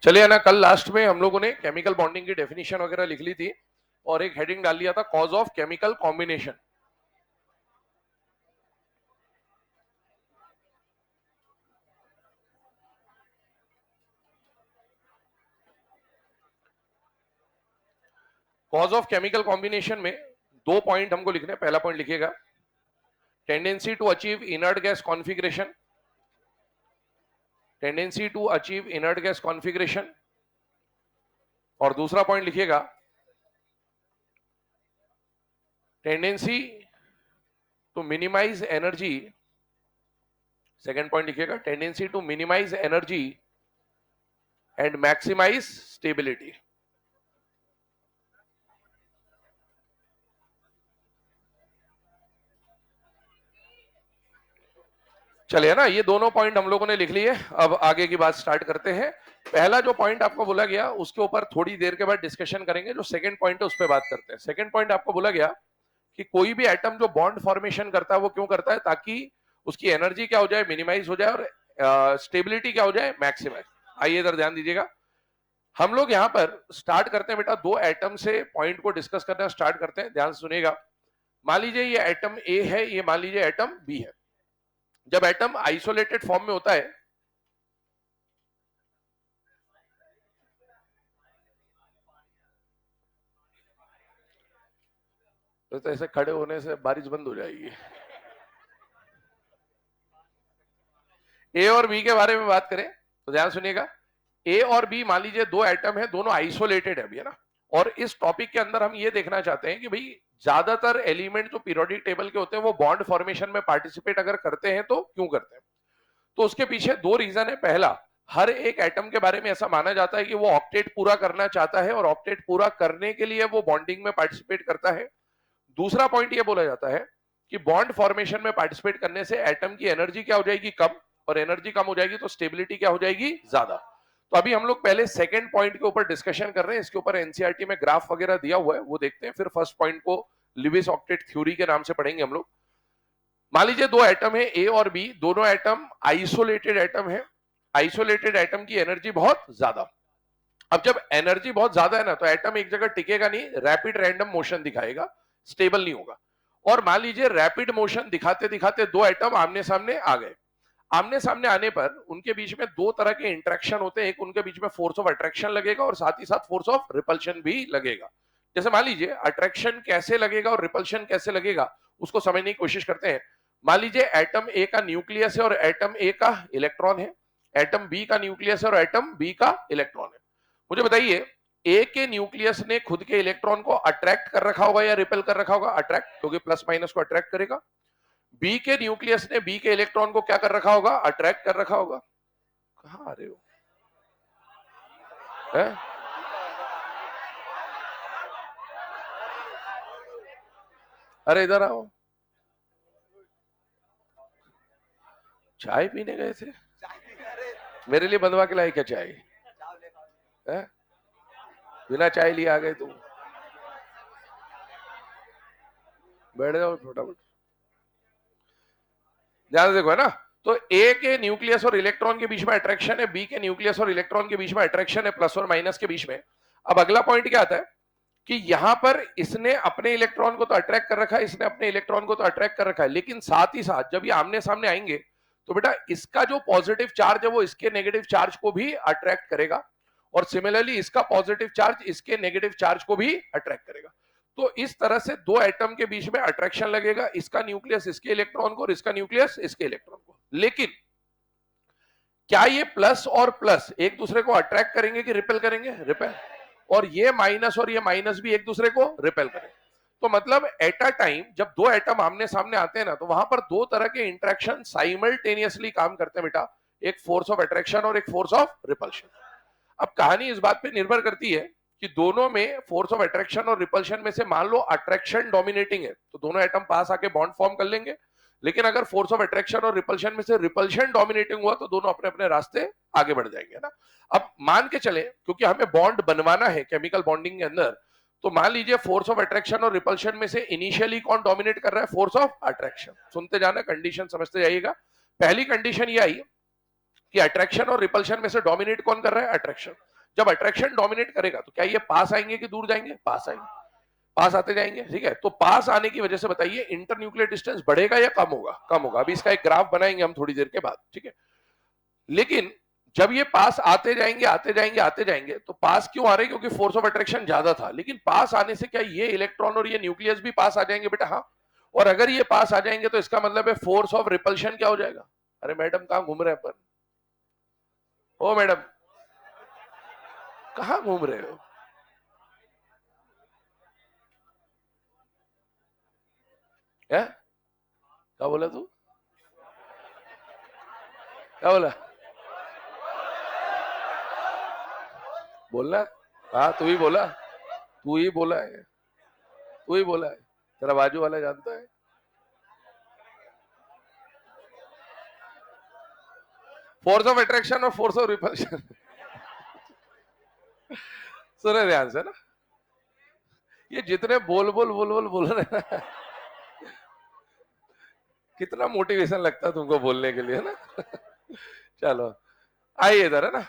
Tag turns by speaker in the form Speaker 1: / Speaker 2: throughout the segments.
Speaker 1: चलिए ना, कल लास्ट में हम लोगों ने केमिकल बॉन्डिंग की डेफिनेशन वगैरह लिख ली थी और एक हेडिंग डाल लिया था cause of chemical combination. Cause of chemical combination में दो पॉइंट हमको लिखने। पहला पॉइंट लिखिएगा, tendency to achieve inert gas configuration, tendency to achieve inert gas configuration. और दूसरा पॉइंट लिखिएगा, tendency to minimise energy. Second point लिखिएगा, tendency to minimise energy and maximise stability. चलिए ना, ये दोनों पॉइंट हम लोगों ने लिख लिए। अब आगे की बात स्टार्ट करते हैं। पहला जो पॉइंट आपको बोला गया उसके ऊपर थोड़ी देर के बाद डिस्कशन करेंगे। जो सेकंड पॉइंट है उस पर बात करते हैं। सेकंड पॉइंट आपको बोला गया कि कोई भी एटम जो बॉन्ड फॉर्मेशन करता है वो क्यों करता है, ताकि उसकी एनर्जी क्या हो जाए, मिनिमाइज हो जाए, और स्टेबिलिटी क्या हो जाए, मैक्सिमाइज। आइए इधर ध्यान दीजिएगा। हम लोग यहाँ पर स्टार्ट करते हैं बेटा, दो एटम से पॉइंट को डिस्कस करना स्टार्ट करते हैं। ध्यान सुनिएगा। मान लीजिए ये एटम ए है, ये मान लीजिए एटम बी है। जब एटम आइसोलेटेड फॉर्म में होता है, तो ऐसे खड़े होने से बारिश बंद हो जाएगी। ए और बी के बारे में बात करें तो ध्यान सुनिएगा। ए और बी मान लीजिए दो एटम है, दोनों आइसोलेटेड है अभी, है ना। और इस टॉपिक के अंदर हम ये देखना चाहते हैं कि भाई ज्यादातर एलिमेंट जो पीरियोडिक टेबल के होते हैं वो बॉन्ड फॉर्मेशन में पार्टिसिपेट अगर करते हैं तो क्यों करते हैं। तो उसके पीछे दो रीजन है। पहला, हर एक एटम के बारे में ऐसा माना जाता है कि वो ऑक्टेट पूरा करना चाहता है और ऑक्टेट पूरा करने के लिए वो बॉन्डिंग में पार्टिसिपेट करता है। दूसरा पॉइंट ये बोला जाता है कि बॉन्ड फॉर्मेशन में पार्टिसिपेट करने से एटम की एनर्जी क्या हो जाएगी, कम, और एनर्जी कम हो जाएगी तो स्टेबिलिटी क्या हो जाएगी, ज्यादा। तो अभी हम लोग पहले सेकंड पॉइंट के ऊपर डिस्कशन कर रहे हैं। इसके ऊपर एनसीईआरटी में ग्राफ वगैरह दिया हुआ है, वो देखते हैं। फिर फर्स्ट पॉइंट को लिविस ऑक्टेट थ्योरी के नाम से पढ़ेंगे हम लोग। मान लीजिए दो एटम है ए और बी, दोनों एटम आइसोलेटेड एटम है। आइसोलेटेड एटम की एनर्जी बहुत ज्यादा। अब जब एनर्जी बहुत ज्यादा है ना, तो एटम एक जगह टिकेगा नहीं, रैपिड रैंडम मोशन दिखाएगा, स्टेबल नहीं होगा। और मान लीजिए रैपिड मोशन दिखाते दिखाते दो एटम आमने सामने आ गए। आमने सामने आने पर उनके बीच में दो तरह के इंटरेक्शन होते हैं। एक, उनके बीच में फोर्स ऑफ अट्रैक्शन लगेगा और साथ ही साथ फोर्स ऑफ रिपल्शन भी लगेगा। जैसे मान लीजिए अट्रैक्शन कैसे लगेगा और रिपल्शन कैसे लगेगा उसको समझने की कोशिश करते हैं। मान लीजिए एटम ए का न्यूक्लियस है और एटम ए का इलेक्ट्रॉन है। एटम बी का न्यूक्लियस है और एटम बी का इलेक्ट्रॉन है। मुझे बताइए, ए के न्यूक्लियस ने खुद के इलेक्ट्रॉन को अट्रैक्ट कर रखा होगा या रिपेल कर रखा होगा? अट्रैक्ट, क्योंकि प्लस माइनस को अट्रैक्ट करेगा। बी के न्यूक्लियस ने बी के इलेक्ट्रॉन को क्या कर रखा होगा? अट्रैक्ट कर रखा होगा। कहां आ रहे हो है? अरे इधर आओ। चाय पीने गए थे? मेरे लिए बंधवा के लाए क्या चाय है? बिना चाय लिए आ गए तुम। बैठ जाओ फटाफट। ध्यान से देखो, है ना। तो ए के न्यूक्लियस और इलेक्ट्रॉन के बीच में अट्रैक्शन है, बी के न्यूक्लियस और इलेक्ट्रॉन के बीच में अट्रैक्शन है, प्लस और माइनस के बीच में। अब अगला पॉइंट क्या आता है कि यहां पर इसने अपने इलेक्ट्रॉन को तो अट्रैक्ट कर रखा है, इसने अपने इलेक्ट्रॉन को तो अट्रैक्ट कर रखा है, लेकिन साथ ही साथ जब ये आमने सामने आएंगे तो बेटा इसका जो पॉजिटिव चार्ज है वो इसके नेगेटिव चार्ज को भी अट्रैक्ट करेगा, और सिमिलरली इसका पॉजिटिव चार्ज इसके नेगेटिव चार्ज को भी अट्रैक्ट करेगा। तो इस तरह से दो एटम के बीच में अट्रैक्शन लगेगा, इसका न्यूक्लियस इसके इलेक्ट्रॉन को और इसका न्यूक्लियस इसके इलेक्ट्रॉन को। लेकिन क्या ये प्लस और प्लस एक दूसरे को अट्रैक्ट करेंगे कि रिपेल करेंगे? रिपेल। और ये माइनस भी एक दूसरे को रिपेल करेंगे। तो मतलब एट अ टाइम जब दो एटम आमने सामने आते हैं ना, तो वहां पर दो तरह के इंटरेक्शन साइमल्टेनियसली काम करते हैं बेटा। एक फोर्स ऑफ अट्रैक्शन और एक फोर्स ऑफ रिपल्शन। अब कहानी इस बात पे निर्भर करती है कि दोनों में फोर्स ऑफ अट्रैक्शन और रिपल्शन में से मान लो अट्रैक्शन डोमिनेटिंग है तो दोनों एटम पास आके बॉन्ड फॉर्म कर लेंगे। लेकिन अगर फोर्स ऑफ अट्रैक्शन और रिपल्शन में से रिपल्शन डोमिनेटिंग हुआ तो दोनों अपने अपने रास्ते आगे बढ़ जाएंगे ना। अब मान के चले, क्योंकि हमें बॉन्ड बनवाना है केमिकल बॉन्डिंग के अंदर, तो मान लीजिए फोर्स ऑफ अट्रैक्शन और रिपल्शन में से इनिशियली कौन डोमिनेट कर रहा है? Force of attraction. सुनते जाना, कंडीशन समझते जाइएगा। पहली कंडीशन ये आई कि अट्रैक्शन और रिपल्शन में से डोमिनेट कौन कर रहा है? अट्रैक्शन। जब अट्रैक्शन डोमिनेट करेगा तो क्या ये पास आएंगे कि दूर जाएंगे? पास आएंगे, पास आते जाएंगे, ठीक है। तो पास आने की वजह से बताइए इंटरन्यूक्लियर डिस्टेंस बढ़ेगा या कम होगा? कम होगा। अभी इसका एक ग्राफ बनाएंगे हम थोड़ी देर के बाद, ठीक है। लेकिन जब ये पास आते जाएंगे आते जाएंगे आते जाएंगे, तो पास क्यों आ रहे? क्योंकि फोर्स ऑफ अट्रैक्शन ज्यादा था। लेकिन पास आने से क्या ये इलेक्ट्रॉन और ये न्यूक्लियस भी पास आ जाएंगे बेटा? हाँ। और अगर ये पास आ जाएंगे तो इसका मतलब है फोर्स ऑफ रिपल्शन क्या हो जाएगा? अरे मैडम कहां घूम रहे हैं अपन? ओ मैडम कहां घूम रहे हो? क्या क्या बोला तू? क्या बोला? बोलना। हाँ तू ही बोला, तू ही बोला है, तू ही बोला है, तेरा बाजू वाला जानता है। फोर्स ऑफ अट्रैक्शन और फोर्स ऑफ रिपल्शन सुने ध्यान से ना, ये जितने बोल बोल बोल बोल बोल रहे हैं ना, कितना मोटिवेशन लगता है तुमको बोलने के लिए ना। चलो आइए इधर, है ना।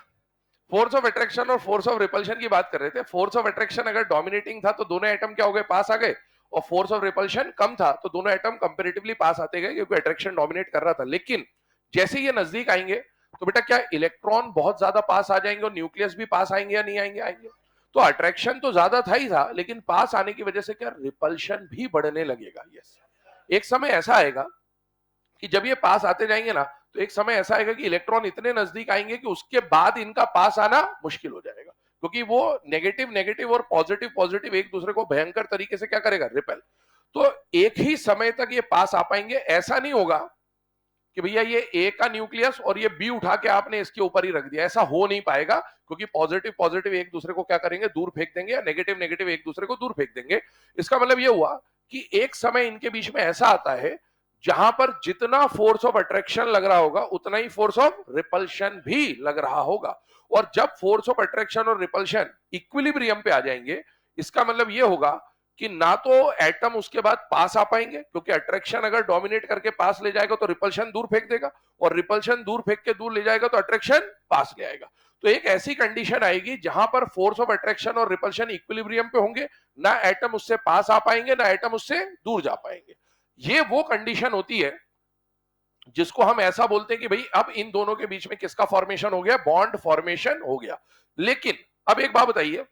Speaker 1: फोर्स ऑफ अट्रैक्शन और फोर्स ऑफ रिपल्शन की बात कर रहे थे। फोर्स ऑफ अट्रैक्शन अगर डोमिनेटिंग था तो दोनों एटम क्या हो गए? पास आ गए। और फोर्स ऑफ रिपल्शन कम था तो दोनों एटम कंपैरेटिवली पास आते गए, क्योंकि अट्रैक्शन डोमिनेट कर रहा था। लेकिन जैसे ये नजदीक आएंगे तो बेटा क्या इलेक्ट्रॉन बहुत ज्यादा पास आ जाएंगे और न्यूक्लियस भी पास आएंगे या नहीं आएंगे? आएंगे। तो अट्रैक्शन तो ज्यादा था ही था, लेकिन पास आने की वजह से क्या रिपल्शन भी बढ़ने लगेगा। यस, एक समय ऐसा आएगा कि जब ये पास आते जाएंगे ना, तो एक समय ऐसा आएगा कि इलेक्ट्रॉन इतने नजदीक आएंगे कि उसके बाद इनका पास आना मुश्किल हो जाएगा, क्योंकि वो नेगेटिव नेगेटिव और पॉजिटिव पॉजिटिव एक दूसरे को भयंकर तरीके से क्या करेगा? रिपेल। तो एक ही समय तक ये पास आ पाएंगे। ऐसा नहीं होगा कि भैया ये ए का न्यूक्लियस और ये बी उठा के आपने इसके ऊपर ही रख दिया, ऐसा हो नहीं पाएगा, क्योंकि पॉजिटिव पॉजिटिव एक दूसरे को क्या करेंगे? दूर फेंक देंगे, या नेगेटिव नेगेटिव एक दूसरे को दूर फेंक देंगे। इसका मतलब ये हुआ कि एक समय इनके बीच में ऐसा आता है जहां पर जितना फोर्स ऑफ अट्रैक्शन लग रहा होगा उतना ही फोर्स ऑफ रिपल्शन भी लग रहा होगा। और जब फोर्स ऑफ अट्रैक्शन और रिपल्शन इक्विलिब्रियम पे आ जाएंगे, इसका मतलब ये होगा कि ना तो एटम उसके बाद पास आ पाएंगे, क्योंकि अट्रैक्शन अगर डोमिनेट करके पास ले जाएगा तो रिपल्शन दूर फेंक देगा, और रिपल्शन दूर फेंक के दूर ले जाएगा तो अट्रैक्शन पास ले आएगा। तो एक ऐसी कंडीशन आएगी जहां पर फोर्स ऑफ अट्रैक्शन और रिपल्शन इक्विलिब्रियम पे होंगे, ना एटम उससे पास आ पाएंगे ना एटम उससे दूर जा पाएंगे। ये वो कंडीशन होती है जिसको हम ऐसा बोलते हैं कि भाई अब इन दोनों के बीच में किसका फॉर्मेशन हो गया? बॉन्ड फॉर्मेशन हो गया। लेकिन अब एक बात बताइए,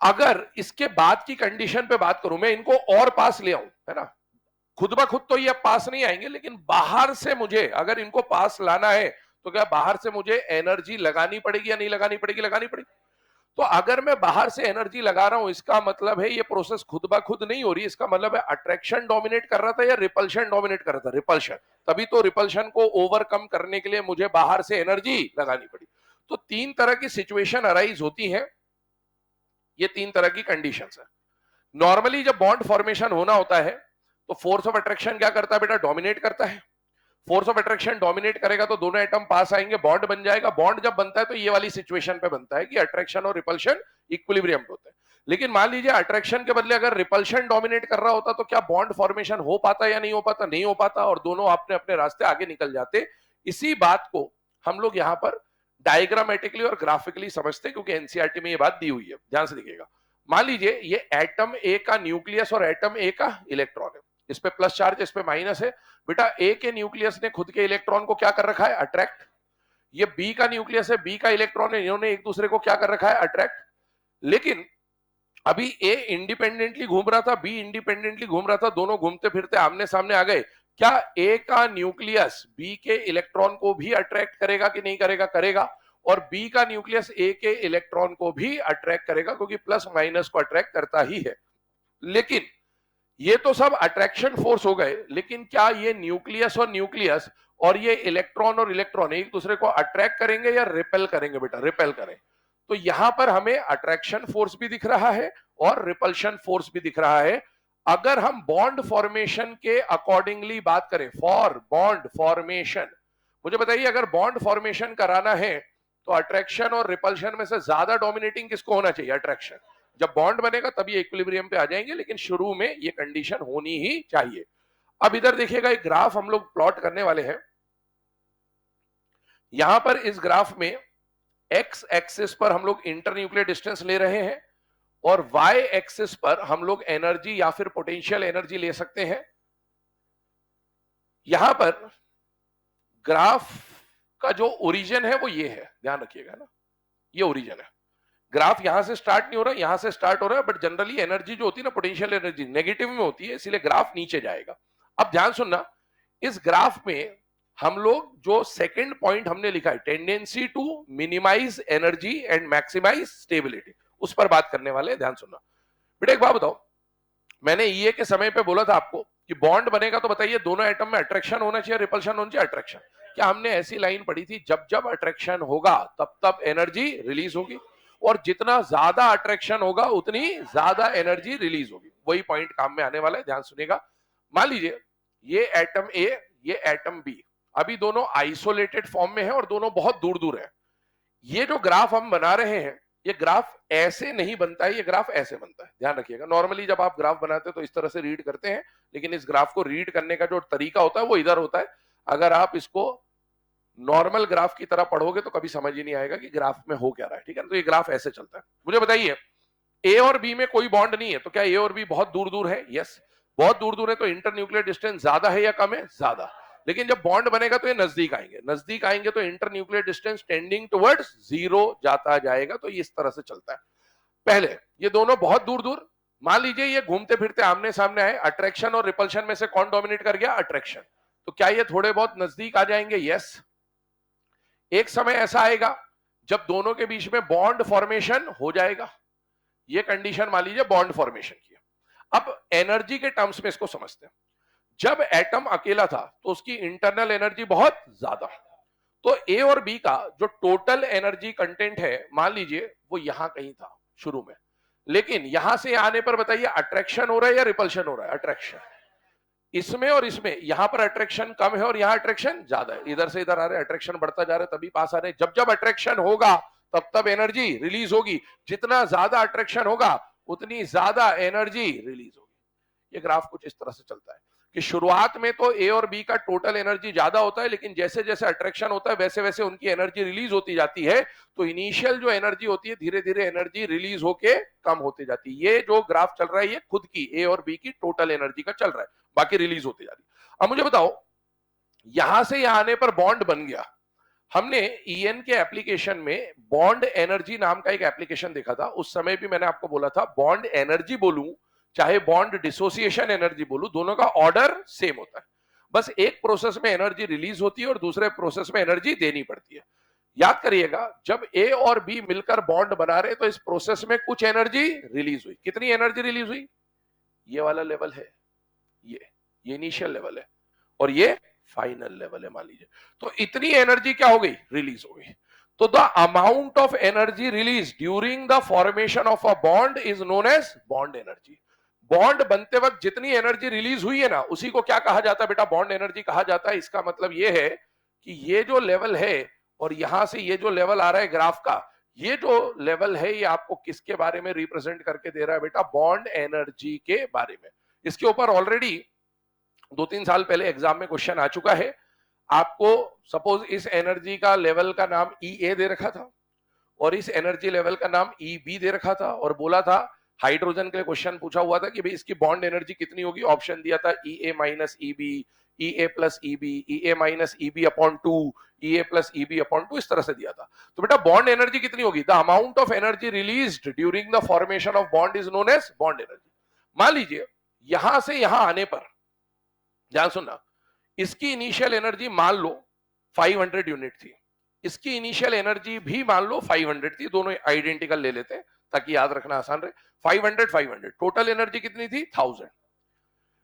Speaker 1: अगर इसके बाद की कंडीशन पे बात करूं, मैं इनको और पास ले आऊं, है ना, खुद ब खुद तो ये पास नहीं आएंगे, लेकिन बाहर से मुझे अगर इनको पास लाना है तो क्या बाहर से मुझे एनर्जी लगानी पड़ेगी या नहीं लगानी पड़ेगी? लगानी पड़ेगी। तो अगर मैं बाहर से एनर्जी लगा रहा हूं, इसका मतलब है ये प्रोसेस खुद ब खुद नहीं हो रही। इसका मतलब है अट्रैक्शन डोमिनेट कर रहा था या रिपल्शन डोमिनेट कर रहा था? रिपल्शन। तभी तो रिपल्शन को ओवरकम करने के लिए मुझे बाहर से एनर्जी लगानी पड़ी। तो तीन तरह की सिचुएशन अराइज होती है, ये तीन तरह की कंडीशंस है। नॉर्मली जब बॉन्ड फॉर्मेशन होना होता है तो फोर्स ऑफ अट्रैक्शन क्या करता है बेटा? डोमिनेट करता है। फोर्स ऑफ अट्रैक्शन डोमिनेट करेगा तो दोनों एटम पास आएंगे, बॉन्ड बन जाएगा। बॉन्ड जब बनता है तो ये वाली सिचुएशन पे बनता है कि अट्रैक्शन और रिपल्शन इक्विलिब्रियम पे होता है। लेकिन मान लीजिए अट्रैक्शन के बदले अगर रिपल्शन डोमिनेट कर रहा होता तो क्या बॉन्ड फॉर्मेशन हो पाता या नहीं हो पाता? नहीं हो पाता, और दोनों अपने अपने रास्ते आगे निकल जाते। इसी बात को हम लोग यहाँ पर डायग्रामेटिकली और ग्राफिकली समझते, क्योंकि एनसीईआरटी में ये बात दी हुई है। ध्यान से देखिएगा। मान लीजिए ये एटम ए का न्यूक्लियस और एटम ए का इलेक्ट्रॉन है। इस पे प्लस चार्ज, इस पे माइनस है। बेटा ए के न्यूक्लियस ने खुद के इलेक्ट्रॉन को क्या कर रखा है? अट्रैक्ट। ये बी का न्यूक्लियस है, बी का इलेक्ट्रॉन है, इन्होंने एक दूसरे को क्या कर रखा है? अट्रैक्ट। लेकिन अभी ए इंडिपेंडेंटली घूम रहा था, बी इंडिपेंडेंटली घूम रहा था, दोनों घूमते फिरते आमने सामने आ गए। क्या ए का न्यूक्लियस बी के इलेक्ट्रॉन को भी अट्रैक्ट करेगा कि नहीं करेगा? करेगा। और बी का न्यूक्लियस ए के इलेक्ट्रॉन को भी अट्रैक्ट करेगा, क्योंकि प्लस माइनस को अट्रैक्ट करता ही है। लेकिन ये तो सब अट्रैक्शन फोर्स हो गए, लेकिन क्या ये न्यूक्लियस और न्यूक्लियस और ये इलेक्ट्रॉन और इलेक्ट्रॉन एक दूसरे को अट्रैक्ट करेंगे या रिपेल करेंगे? बेटा रिपेल करें। तो यहां पर हमें अट्रैक्शन फोर्स भी दिख रहा है और रिपल्शन फोर्स भी दिख रहा है। अगर हम बॉन्ड फॉर्मेशन के अकॉर्डिंगली बात करें, फॉर बॉन्ड फॉर्मेशन, मुझे बताइए अगर बॉन्ड फॉर्मेशन कराना है तो अट्रैक्शन और रिपल्शन में से ज्यादा डोमिनेटिंग किसको होना चाहिए? अट्रैक्शन। जब बॉन्ड बनेगा तब ये इक्विलिब्रियम पे आ जाएंगे, लेकिन शुरू में ये कंडीशन होनी ही चाहिए। अब इधर देखिएगा, एक ग्राफ हम लोग प्लॉट करने वाले हैं। यहां पर इस ग्राफ में एक्स एक्सिस पर हम लोग इंटरन्यूक्लियर डिस्टेंस ले रहे हैं और वाई एक्सिस पर हम लोग एनर्जी या फिर पोटेंशियल एनर्जी ले सकते हैं। यहां पर ग्राफ का जो ओरिजिन है वो ये है, ध्यान रखिएगा ना, ये ओरिजिन है। ग्राफ यहां से स्टार्ट नहीं हो रहा है, यहां से स्टार्ट हो रहा है, बट जनरली एनर्जी जो होती है ना, पोटेंशियल एनर्जी नेगेटिव में होती है, इसीलिए ग्राफ नीचे जाएगा। अब ध्यान सुनना, इस ग्राफ में हम लोग जो सेकंड पॉइंट हमने लिखा है, tendency to minimise energy and maximise stability, उस पर बात करने वाले हैं। ध्यान सुनना बेटा, एक बात बताओ, मैंने ईए के समय पे बोला था आपको कि बॉन्ड बनेगा तो बताइए दोनों एटम में अट्रैक्शन होना चाहिए, रिपल्शन होना चाहिए, अट्रैक्शन। क्या हमने ऐसी लाइन पढ़ी थी, जब जब अट्रैक्शन होगा तब तब एनर्जी रिलीज होगी, और जितना ज्यादा अट्रैक्शन होगा उतनी ज्यादा एनर्जी रिलीज होगी। वही पॉइंट काम में आने वाला है, ध्यान सुनिएगा। मान लीजिए ये एटम ए, ये एटम बी, अभी दोनों आइसोलेटेड फॉर्म में है और दोनों बहुत दूर दूर है। ये जो ग्राफ हम बना रहे हैं, ये ग्राफ ऐसे नहीं बनता है, ये ग्राफ ऐसे बनता है, ध्यान रखिएगा। नॉर्मली जब आप ग्राफ बनाते हैं तो इस तरह से रीड करते हैं, लेकिन इस ग्राफ को रीड करने का जो तरीका होता है वो इधर होता है। अगर आप इसको नॉर्मल ग्राफ की तरह पढ़ोगे तो कभी समझ ही नहीं आएगा कि ग्राफ में हो क्या रहा है, ठीक है। तो ये ग्राफ ऐसे चलता है। मुझे बताइए, ए और बी में कोई बॉन्ड नहीं है, तो क्या ए और बी बहुत दूर दूर है? यस, बहुत दूर दूर है, तो इंटरन्यूक्लियर डिस्टेंस ज्यादा है या कम है? ज्यादा। लेकिन जब बॉन्ड बनेगा तो ये नजदीक आएंगे, नजदीक आएंगे तो internuclear distance tending towards zero जाता जाएगा। तो ये इस तरह से चलता है। पहले ये दोनों बहुत दूर दूर, मान लीजिए ये घूमते फिरते आमने सामने आए, अट्रैक्शन और रिपल्शन में से कौन डोमिनेट कर गया? अट्रैक्शन। तो क्या ये थोड़े बहुत नजदीक आ जाएंगे? यस। एक समय ऐसा आएगा जब दोनों के बीच में बॉन्ड फॉर्मेशन हो जाएगा। ये कंडीशन मान लीजिए बॉन्ड फॉर्मेशन की। अब एनर्जी के टर्म्स में इसको समझते हैं। जब एटम अकेला था तो उसकी इंटरनल एनर्जी बहुत ज्यादा, तो ए और बी का जो टोटल एनर्जी कंटेंट है, मान लीजिए वो यहां कहीं था शुरू में, लेकिन यहां से आने पर बताइए अट्रैक्शन हो रहा है या रिपल्शन हो रहा है? अट्रैक्शन। इसमें और इसमें, यहां पर अट्रैक्शन कम है और यहां अट्रैक्शन ज्यादा है, इधर से इधर आ रहे हैं, अट्रैक्शन बढ़ता जा रहा है, तभी पास आ रहे हैं। जब जब अट्रैक्शन होगा तब तब एनर्जी रिलीज होगी, जितना ज्यादा अट्रैक्शन होगा उतनी ज्यादा एनर्जी रिलीज होगी। ये ग्राफ कुछ इस तरह से चलता है कि शुरुआत में तो ए और बी का टोटल एनर्जी ज्यादा होता है, लेकिन जैसे जैसे अट्रैक्शन होता है वैसे वैसे उनकी एनर्जी रिलीज होती जाती है। तो इनिशियल जो एनर्जी होती है, धीरे धीरे एनर्जी रिलीज होके कम होती जाती है। ये जो ग्राफ चल रहा है ये खुद की ए और बी की टोटल एनर्जी का चल रहा है, बाकी रिलीज होती जा रही है। अब मुझे बताओ, यहां से यहां आने पर बॉन्ड बन गया। हमने ईएन के एप्लीकेशन में बॉन्ड एनर्जी नाम का एक एप्लीकेशन देखा था। उस समय भी मैंने आपको बोला था, बॉन्ड एनर्जी बोलूं चाहे बॉन्ड डिसोसिएशन एनर्जी बोलूं, दोनों का ऑर्डर सेम होता है। बस एक प्रोसेस में एनर्जी रिलीज होती है और दूसरे प्रोसेस में एनर्जी देनी पड़ती है। याद करिएगा, जब ए और बी मिलकर बॉन्ड बना रहे तो इस प्रोसेस में कुछ एनर्जी रिलीज हुई। कितनी एनर्जी रिलीज हुई? ये वाला लेवल है, ये इनिशियल लेवल है, और ये फाइनल लेवल है मान लीजिए। तो इतनी एनर्जी क्या हो गई? रिलीज हो गई। तो the amount of energy release during the formation of a bond is known as bond energy. Bond बनते वक्त जितनी एनर्जी रिलीज हुई है ना, उसी को क्या कहा जाता है बेटा? बॉन्ड एनर्जी कहा जाता है। इसका मतलब ये है कि ये जो लेवल है और यहां से ये जो लेवल आ रहा है ग्राफ का, ये जो लेवल है ये आपको किसके बारे में रिप्रेजेंट करके दे रहा है बेटा? बॉन्ड एनर्जी के बारे में। इसके ऊपर ऑलरेडी 2-3 साल पहले एग्जाम में क्वेश्चन आ चुका है। आपको सपोज इस एनर्जी का लेवल का नाम ई ए दे रखा था और इस एनर्जी लेवल का नाम ई बी दे रखा था, और बोला था हाइड्रोजन के लिए क्वेश्चन पूछा हुआ था कि भाई इसकी बॉन्ड एनर्जी कितनी होगी। ऑप्शन दिया था ई ए माइनस ई बी, ई ए प्लस ई बी, ई ए माइनस ई बी अपॉन 2, ई ए प्लस ई बी अपॉन 2, इस तरह से दिया था। तो बेटा बॉन्ड एनर्जी कितनी होगी? The amount of energy released during the formation of bond is known as bond energy. मान लीजिए यहां से यहां आने पर, ध्यान सुनना, इसकी इनिशियल एनर्जी मान लो 500 यूनिट थी, इसकी इनिशियल एनर्जी भी मान लो 500 थी, दोनों आइडेंटिकल ले लेते हैं ताकि याद रखना आसान रहे। 500 टोटल एनर्जी कितनी थी? 1000।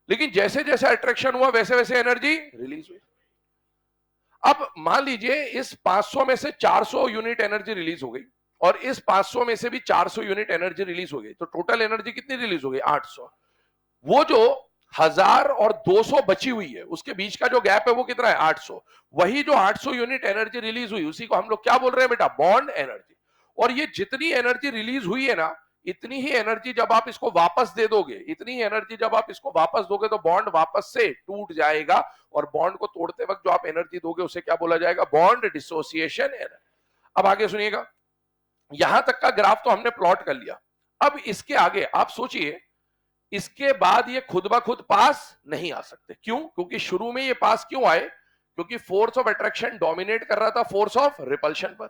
Speaker 1: लेकिन जैसे जैसे अट्रैक्शन हुआ वैसे वैसे एनर्जी रिलीज हुई। अब मान लीजिए इस 500 में से 400 यूनिट एनर्जी रिलीज हो गई और इस 500 में से भी 400 यूनिट एनर्जी रिलीज हो गई, तो टोटल एनर्जी कितनी रिलीज हो गई? 800। वो जो 1000 और 200 बची हुई है उसके बीच का जो गैप है वो कितना है? 800। वही जो 800 यूनिट एनर्जी रिलीज हुई उसी को हम लोग क्या बोल रहे हैं बेटा? Bond energy. और ये जितनी एनर्जी रिलीज हुई है ना, इतनी ही एनर्जी जब आप इसको वापस दे दोगे, इतनी एनर्जी जब आप इसको वापस दोगे तो बॉन्ड वापस से टूट जाएगा, और बॉन्ड को तोड़ते वक्त जो आप एनर्जी दोगे उसे क्या बोला जाएगा? Bond dissociation energy. अब आगे सुनिएगा, यहां तक का ग्राफ तो हमने प्लॉट कर लिया। अब इसके आगे आप सोचिए, इसके बाद ये खुद ब खुद पास नहीं आ सकते। क्यों? क्योंकि शुरू में ये पास क्यों आए? क्योंकि फोर्स ऑफ अट्रैक्शन डोमिनेट कर रहा था फोर्स ऑफ रिपल्शन पर।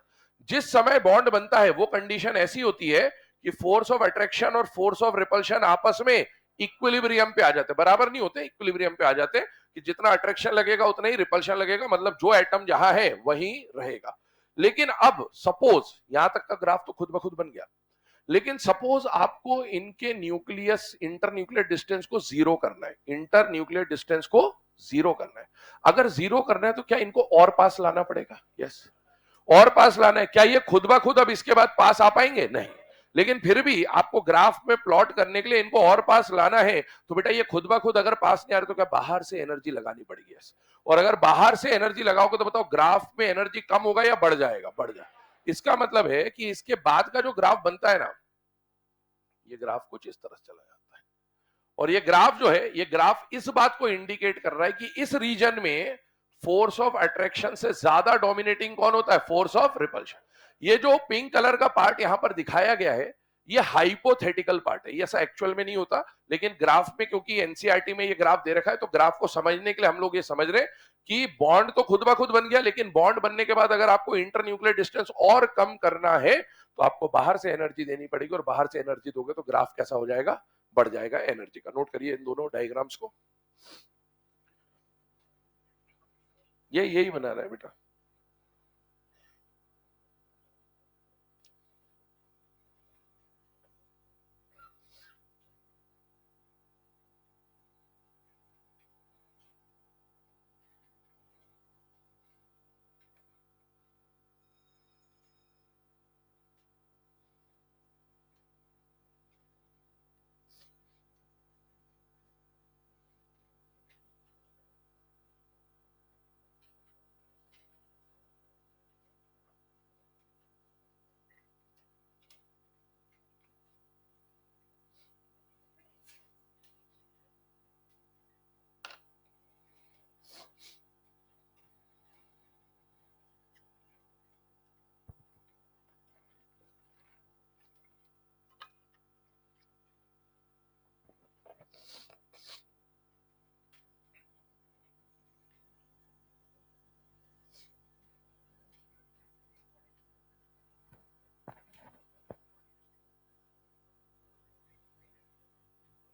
Speaker 1: जिस समय बॉन्ड बनता है वो कंडीशन ऐसी होती है कि फोर्स ऑफ अट्रैक्शन और फोर्स ऑफ रिपल्शन आपस में इक्विलिब्रियम पे आ जाते हैं, बराबर नहीं होते, इक्विलिब्रियम पे आ जाते हैं कि जितना अट्रैक्शन लगेगा उतना ही रिपल्शन लगेगा, मतलब जो एटम जहां है वहीं रहेगा। लेकिन अब सपोज यहां तक का ग्राफ तो खुद ब खुद बन गया, लेकिन सपोज आपको इनके न्यूक्लियस इंटर न्यूक्लियर डिस्टेंस को जीरो करना है, इंटर न्यूक्लियर डिस्टेंस को जीरो करना है। अगर जीरो करना है तो क्या इनको और पास लाना पड़ेगा? यस, और पास लाना है। क्या ये खुद ब खुद अब इसके बाद पास आ पाएंगे? नहीं। लेकिन फिर भी आपको ग्राफ में प्लॉट करने के लिए इनको और पास लाना है, तो बेटा ये खुद ब खुद अगर पास नहीं आ रहे तो क्या बाहर से एनर्जी लगानी पड़ेगी? यस। और अगर बाहर से एनर्जी लगाओगे तो बताओ ग्राफ में एनर्जी कम होगा या बढ़ जाएगा? बढ़ जाएगा। इसका मतलब है कि इसके बाद का जो ग्राफ बनता है ना, ये ग्राफ कुछ इस तरह चला जाता है। और ये ग्राफ जो है, ये ग्राफ इस बात को इंडिकेट कर रहा है कि इस रीजन में फोर्स ऑफ अट्रैक्शन से ज्यादा डोमिनेटिंग कौन होता है? Force of repulsion. ये जो पिंक कलर का पार्ट यहां पर दिखाया गया है, ये हाइपोथेटिकल पार्ट है, ये ऐसा एक्चुअल में नहीं होता, लेकिन ग्राफ में क्योंकि एनसीईआरटी में ये ग्राफ दे रखा है तो ग्राफ को समझने के लिए हम लोग ये समझ रहे हैं कि बॉन्ड तो खुद ब खुद बन गया, लेकिन बॉन्ड बनने के बाद अगर आपको इंटर न्यूक्लियर डिस्टेंस और कम करना है तो आपको बाहर से एनर्जी देनी पड़ेगी, और बाहर से एनर्जी दोगे तो ग्राफ कैसा हो जाएगा? बढ़ जाएगा एनर्जी का। नोट करिए इन दोनों डायग्राम्स को, ये यही बना रहा है बेटा।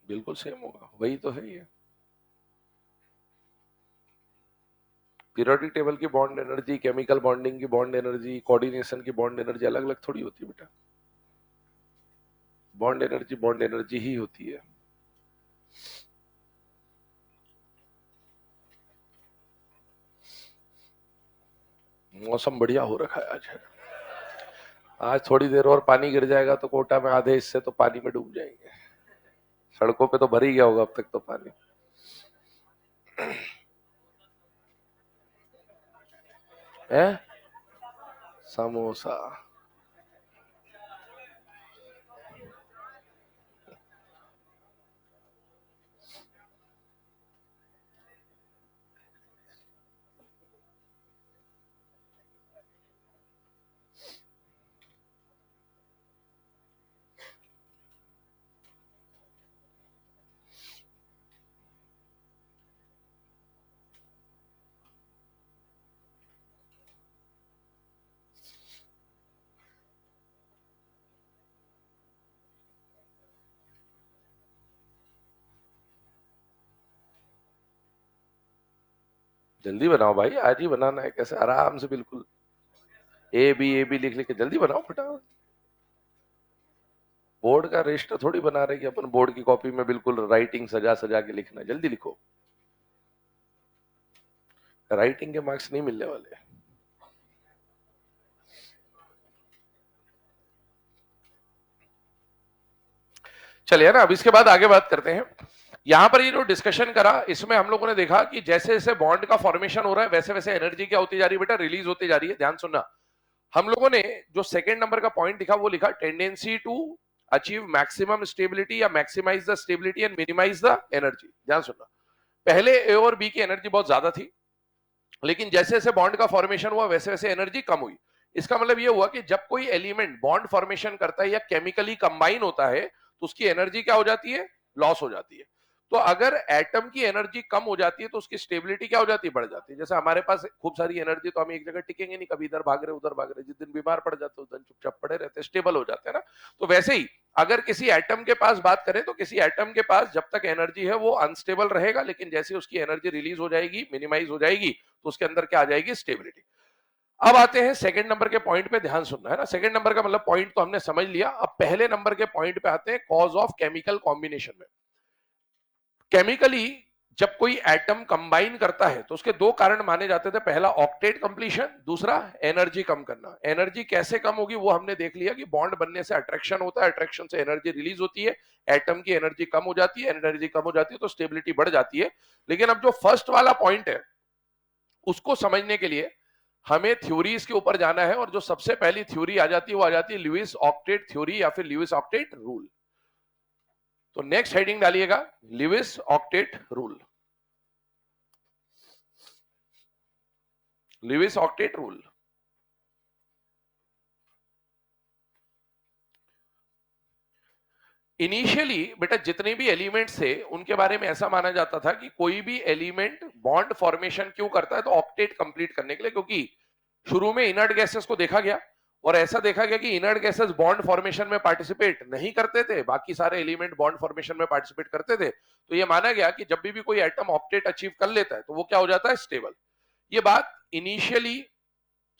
Speaker 1: बिल्कुल सेम होगा, वही तो है ये। पीरियोडिक टेबल की बॉन्ड एनर्जी, केमिकल बॉन्डिंग की बॉन्ड एनर्जी, कोऑर्डिनेशन की बॉन्ड एनर्जी अलग अलग थोड़ी होती है बेटा। बॉन्ड एनर्जी ही होती है। मौसम बढ़िया हो रखा है आज है। आज थोड़ी देर और पानी गिर जाएगा तो कोटा में आधे हिस्से तो पानी में डूब जाएंगे। सड़कों पे तो भर ही गया होगा अब तक तो पानी। है समोसा। जल्दी बनाओ भाई, आज ही बनाना है, कैसे आराम से बिल्कुल ए बी लिख लिख के जल्दी बनाओ फटाफट। बोर्ड का रजिस्टर थोड़ी बना रहे कि अपन बोर्ड की कॉपी में बिल्कुल राइटिंग सजा सजा के लिखना। जल्दी लिखो, राइटिंग के मार्क्स नहीं मिलने वाले। चलिए ना, अब इसके बाद आगे बात करते हैं। यहां पर ये जो डिस्कशन करा, इसमें हम लोगों ने देखा कि जैसे जैसे बॉन्ड का फॉर्मेशन हो रहा है वैसे वैसे एनर्जी क्या होती जा रही है बेटा? रिलीज होती जा रही है। ध्यान सुनना, हम लोगों ने जो सेकंड नंबर का पॉइंट लिखा वो लिखा tendency to achieve maximum stability या maximise the stability and minimise the energy. ध्यान सुनना, पहले ए और बी की एनर्जी बहुत ज्यादा थी, लेकिन जैसे जैसे बॉन्ड का फॉर्मेशन हुआ वैसे वैसे एनर्जी कम हुई। इसका मतलब ये हुआ कि जब कोई एलिमेंट बॉन्ड फॉर्मेशन करता है या केमिकली कंबाइन होता है तो उसकी एनर्जी क्या हो जाती है, लॉस हो जाती है। तो अगर एटम की एनर्जी कम हो जाती है तो उसकी स्टेबिलिटी क्या हो जाती है, बढ़ जाती है। जैसे हमारे पास खूब सारी एनर्जी तो हम एक जगह टिकेंगे नहीं, कभी इधर भाग रहे उधर भाग रहे, जिस दिन बीमार पड़ जाते हैं उस दिन चुपचाप पड़े रहते, स्टेबल हो जाते हैं ना। तो वैसे ही अगर किसी एटम के पास बात करें तो किसी एटम के पास जब तक एनर्जी है वो अनस्टेबल रहेगा, लेकिन जैसे उसकी एनर्जी रिलीज हो जाएगी, मिनिमाइज हो जाएगी, तो उसके अंदर क्या आ जाएगी, स्टेबिलिटी। अब आते हैं सेकंड नंबर के पॉइंट पे, ध्यान सुनना है ना। सेकंड नंबर का मतलब पॉइंट तो हमने समझ लिया। अब पहले नंबर के पॉइंट पे आते हैं, कॉज ऑफ केमिकल कॉम्बिनेशन में। केमिकली जब कोई एटम कंबाइन करता है तो उसके दो कारण माने जाते थे, पहला ऑक्टेट कंप्लीशन, दूसरा एनर्जी कम करना। एनर्जी कैसे कम होगी वो हमने देख लिया कि बॉन्ड बनने से अट्रैक्शन होता है, अट्रैक्शन से एनर्जी रिलीज होती है, एटम की एनर्जी कम हो जाती है, एनर्जी कम हो जाती है तो स्टेबिलिटी बढ़ जाती है। लेकिन अब जो फर्स्ट वाला पॉइंट है उसको समझने के लिए हमें थ्योरीज के ऊपर जाना है, और जो सबसे पहली थ्योरी आ जाती है वो आ जाती है लुईस ऑक्टेट थ्योरी या फिर लुईस ऑक्टेट रूल। तो नेक्स्ट हेडिंग डालिएगा, Lewis octet rule. Lewis octet rule. Initially बेटा जितने भी एलिमेंट्स थे उनके बारे में ऐसा माना जाता था कि कोई भी एलिमेंट बॉन्ड फॉर्मेशन क्यों करता है, तो ऑक्टेट कंप्लीट करने के लिए, क्योंकि शुरू में इनर्ट गैसेस को देखा गया और ऐसा देखा गया कि इनर्ट गैसेस बॉन्ड फॉर्मेशन में पार्टिसिपेट नहीं करते थे, बाकी सारे एलिमेंट बॉन्ड फॉर्मेशन में पार्टिसिपेट करते थे। तो ये माना गया कि जब भी कोई एटम ऑक्टेट अचीव कर लेता है तो वो क्या हो जाता है, स्टेबल। ये बात इनिशियली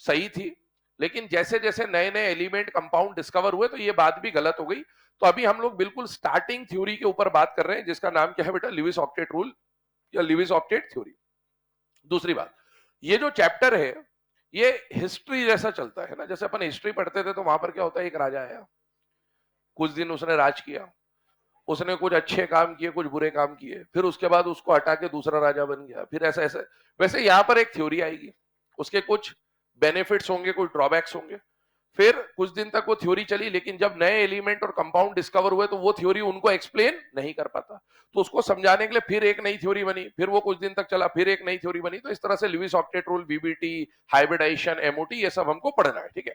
Speaker 1: सही थी, लेकिन जैसे जैसे नए नए एलिमेंट कंपाउंड डिस्कवर हुए तो ये बात भी गलत हो गई। तो अभी हम लोग बिल्कुल स्टार्टिंग थ्योरी के ऊपर बात कर रहे हैं, जिसका नाम क्या है बेटा, लुईस ऑक्टेट रूल या लुईस ऑक्टेट थ्योरी। दूसरी बात, ये जो चैप्टर है ये हिस्ट्री जैसा चलता है ना। जैसे अपन हिस्ट्री पढ़ते थे तो वहां पर क्या होता है, एक राजा आया, कुछ दिन उसने राज किया, उसने कुछ अच्छे काम किए, कुछ बुरे काम किए, फिर उसके बाद उसको हटा के दूसरा राजा बन गया, फिर ऐसा ऐसा। वैसे यहां पर एक थ्योरी आएगी, उसके कुछ बेनिफिट्स होंगे, कुछ ड्रॉबैक्स होंगे, फिर कुछ दिन तक वो थ्योरी चली, लेकिन जब नए एलिमेंट और कंपाउंड डिस्कवर हुए तो वो थ्योरी उनको एक्सप्लेन नहीं कर पाता, तो उसको समझाने के लिए फिर एक नई थ्योरी बनी, फिर वो कुछ दिन तक चला, फिर एक नई थ्योरी बनी। तो इस तरह से Lewis octet rule, VBT, hybridisation, MOT, ये सब हमको पढ़ना है, ठीक है।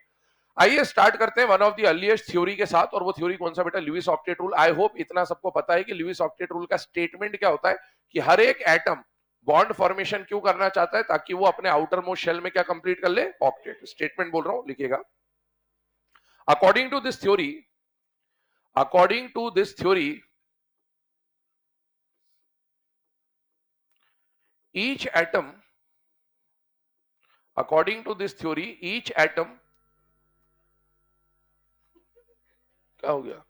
Speaker 1: आइए स्टार्ट करते हैं one of the earliest theory के साथ, और वो थ्योरी कौन सा बेटा, Lewis octet rule. I hope इतना सबको पता है कि लुईस ऑक्टेट रूल का स्टेटमेंट क्या होता है, कि हर एक एटम बॉन्ड फॉर्मेशन क्यों करना चाहता है, ताकि वो अपने आउटर मोस्ट शेल में क्या कंप्लीट कर ले, ऑक्टेट। स्टेटमेंट बोल रहा हूं, लिखिएगा। According to this theory, according to this theory, each atom, according to this theory, each atom, क्या हो गया,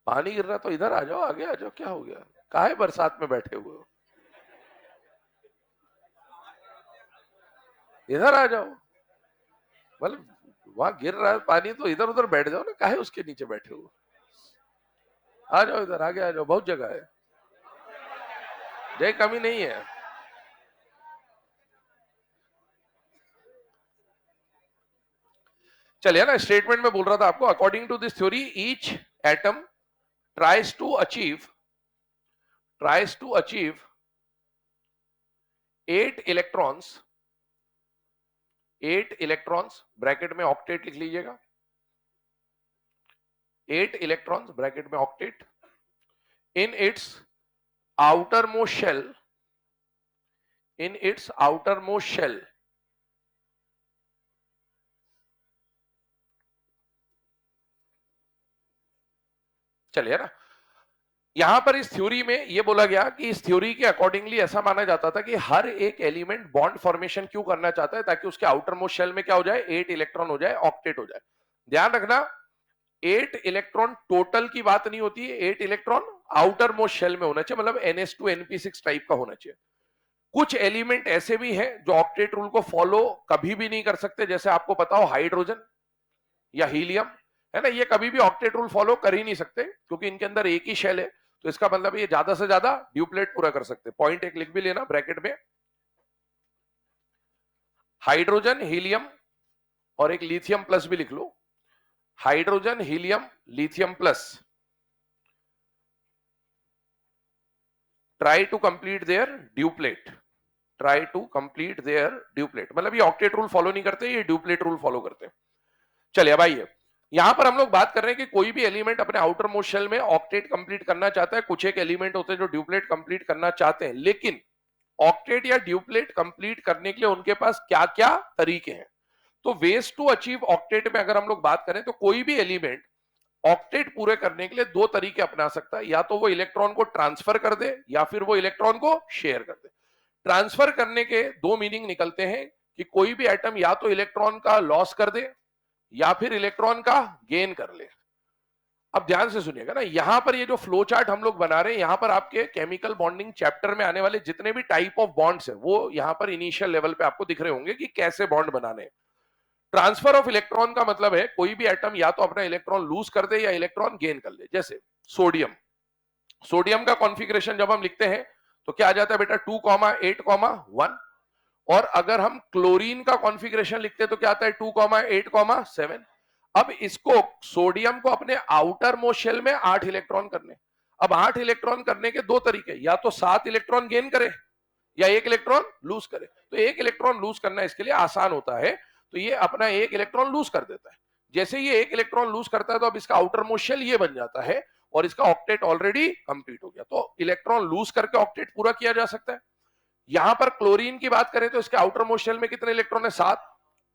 Speaker 1: पानी गिर रहा तो इधर आ जाओ, आगे आ जाओ, क्या हो गया, काहे बरसात में बैठे हुए हो, इधर आ जाओ। मतलब वहां गिर रहा है पानी तो इधर उधर बैठ जाओ ना, काहे उसके नीचे बैठे हो, आ जाओ इधर, आगे आ जाओ, बहुत जगह है, जय कमी नहीं है। चलिए ना, स्टेटमेंट में बोल रहा था आपको, according to this theory each atom tries to achieve tries to achieve 8 electrons bracket में ऑक्टेट लिख लीजिएगा, 8 इलेक्ट्रॉन्स ब्रैकेट में octet in its outer most shell, in its outer most shell. चलिए ना, यहां पर इस थ्योरी में यह बोला गया कि इस थ्योरी के अकॉर्डिंगली ऐसा माना जाता था कि हर एक एलिमेंट बॉन्ड फॉर्मेशन क्यों करना चाहता है, ताकि उसके आउटर मोस्ट शेल में क्या हो जाए, 8 इलेक्ट्रॉन हो जाए, ऑक्टेट हो जाए। ध्यान रखना, 8 इलेक्ट्रॉन टोटल की बात नहीं होती है, 8 इलेक्ट्रॉन आउटर मोस्ट शेल में होना चाहिए, मतलब NH2 NP6 टाइप का होना चाहिए। कुछ एलिमेंट ऐसे भी हैं जो ऑक्टेट रूल को फॉलो कभी भी नहीं कर सकते, जैसे आपको पता हो हाइड्रोजन या हीलियम, है ना, ये कभी भी ऑक्टेट रूल फॉलो कर ही नहीं सकते, क्योंकि इनके अंदर एक ही शेल है। तो इसका मतलब ये ज्यादा से ज्यादा ड्यूप्लेट पूरा कर सकते। पॉइंट एक लिख भी लेना ब्रैकेट में, हाइड्रोजन, हीलियम और एक लिथियम प्लस भी लिख लो, hydrogen, helium, lithium plus, try to complete their duplet. Try to complete their duplet, मतलब ये ऑक्टेट रूल फॉलो नहीं करते, ये ड्यूप्लेट रूल फॉलो करते हैं। चलिए अब आइए, यहां पर हम लोग बात कर रहे हैं कि कोई भी एलिमेंट अपने आउटर मोस्ट शेल में ऑक्टेट कंप्लीट करना चाहता है। कुछ एक एलिमेंट होते हैं जो ड्यूप्लेट कंप्लीट करना चाहते हैं, लेकिन ऑक्टेट या ड्यूप्लेट कंप्लीट करने के लिए उनके पास क्या क्या तरीके हैं। तो वेज टू अचीव ऑक्टेट में अगर हम लोग बात करें तो कोई भी एलिमेंट ऑक्टेट पूरे करने के लिए दो तरीके अपना सकता है, या तो वो इलेक्ट्रॉन को ट्रांसफर कर दे या फिर वो इलेक्ट्रॉन को शेयर कर दे। ट्रांसफर करने के दो मीनिंग निकलते हैं कि कोई भी एटम या तो इलेक्ट्रॉन का लॉस कर दे या फिर इलेक्ट्रॉन का गेन कर ले। अब ध्यान से सुनिएगा ना, यहां पर ये जो फ्लो चार्ट हम लोग बना रहे हैं, यहां पर आपके केमिकल बॉन्डिंग चैप्टर में आने वाले जितने भी टाइप ऑफ बॉन्ड्स है वो यहां पर इनिशियल लेवल पे आपको दिख रहे होंगे कि कैसे बॉन्ड बनाने हैं। ट्रांसफर ऑफ इलेक्ट्रॉन का मतलब है कोई भी एटम या तो अपना इलेक्ट्रॉन लूज कर दे या इलेक्ट्रॉन गेन कर ले। जैसे सोडियम, सोडियम का कॉन्फ़िगरेशन जब हम लिखते हैं तो क्या आ जाता है बेटा, 2,8,1। और अगर हम क्लोरीन का कॉन्फ़िगरेशन लिखते हैं तो क्या आता है, 2,8,7। अब इसको सोडियम को अपने आउटर मोस्ट शेल में 8 इलेक्ट्रॉन करने। अब 8 इलेक्ट्रॉन करने के दो तरीके, या तो 7 इलेक्ट्रॉन गेन करे या 1 इलेक्ट्रॉन लूज करे। तो 1 इलेक्ट्रॉन लूज करना इसके लिए आसान होता है, तो ये अपना 1 इलेक्ट्रॉन लूज कर देता है। जैसे ये 1 इलेक्ट्रॉन लूज करता है तो अब इसका आउटर मोस्ट शेल ये बन जाता है और इसका ऑक्टेट ऑलरेडी कंप्लीट हो गया। तो इलेक्ट्रॉन लूज करके ऑक्टेट पूरा किया जा सकता है। यहां पर क्लोरीन की बात करें तो इसके आउटर मोस्ट शेल में कितने इलेक्ट्रॉन है, 7।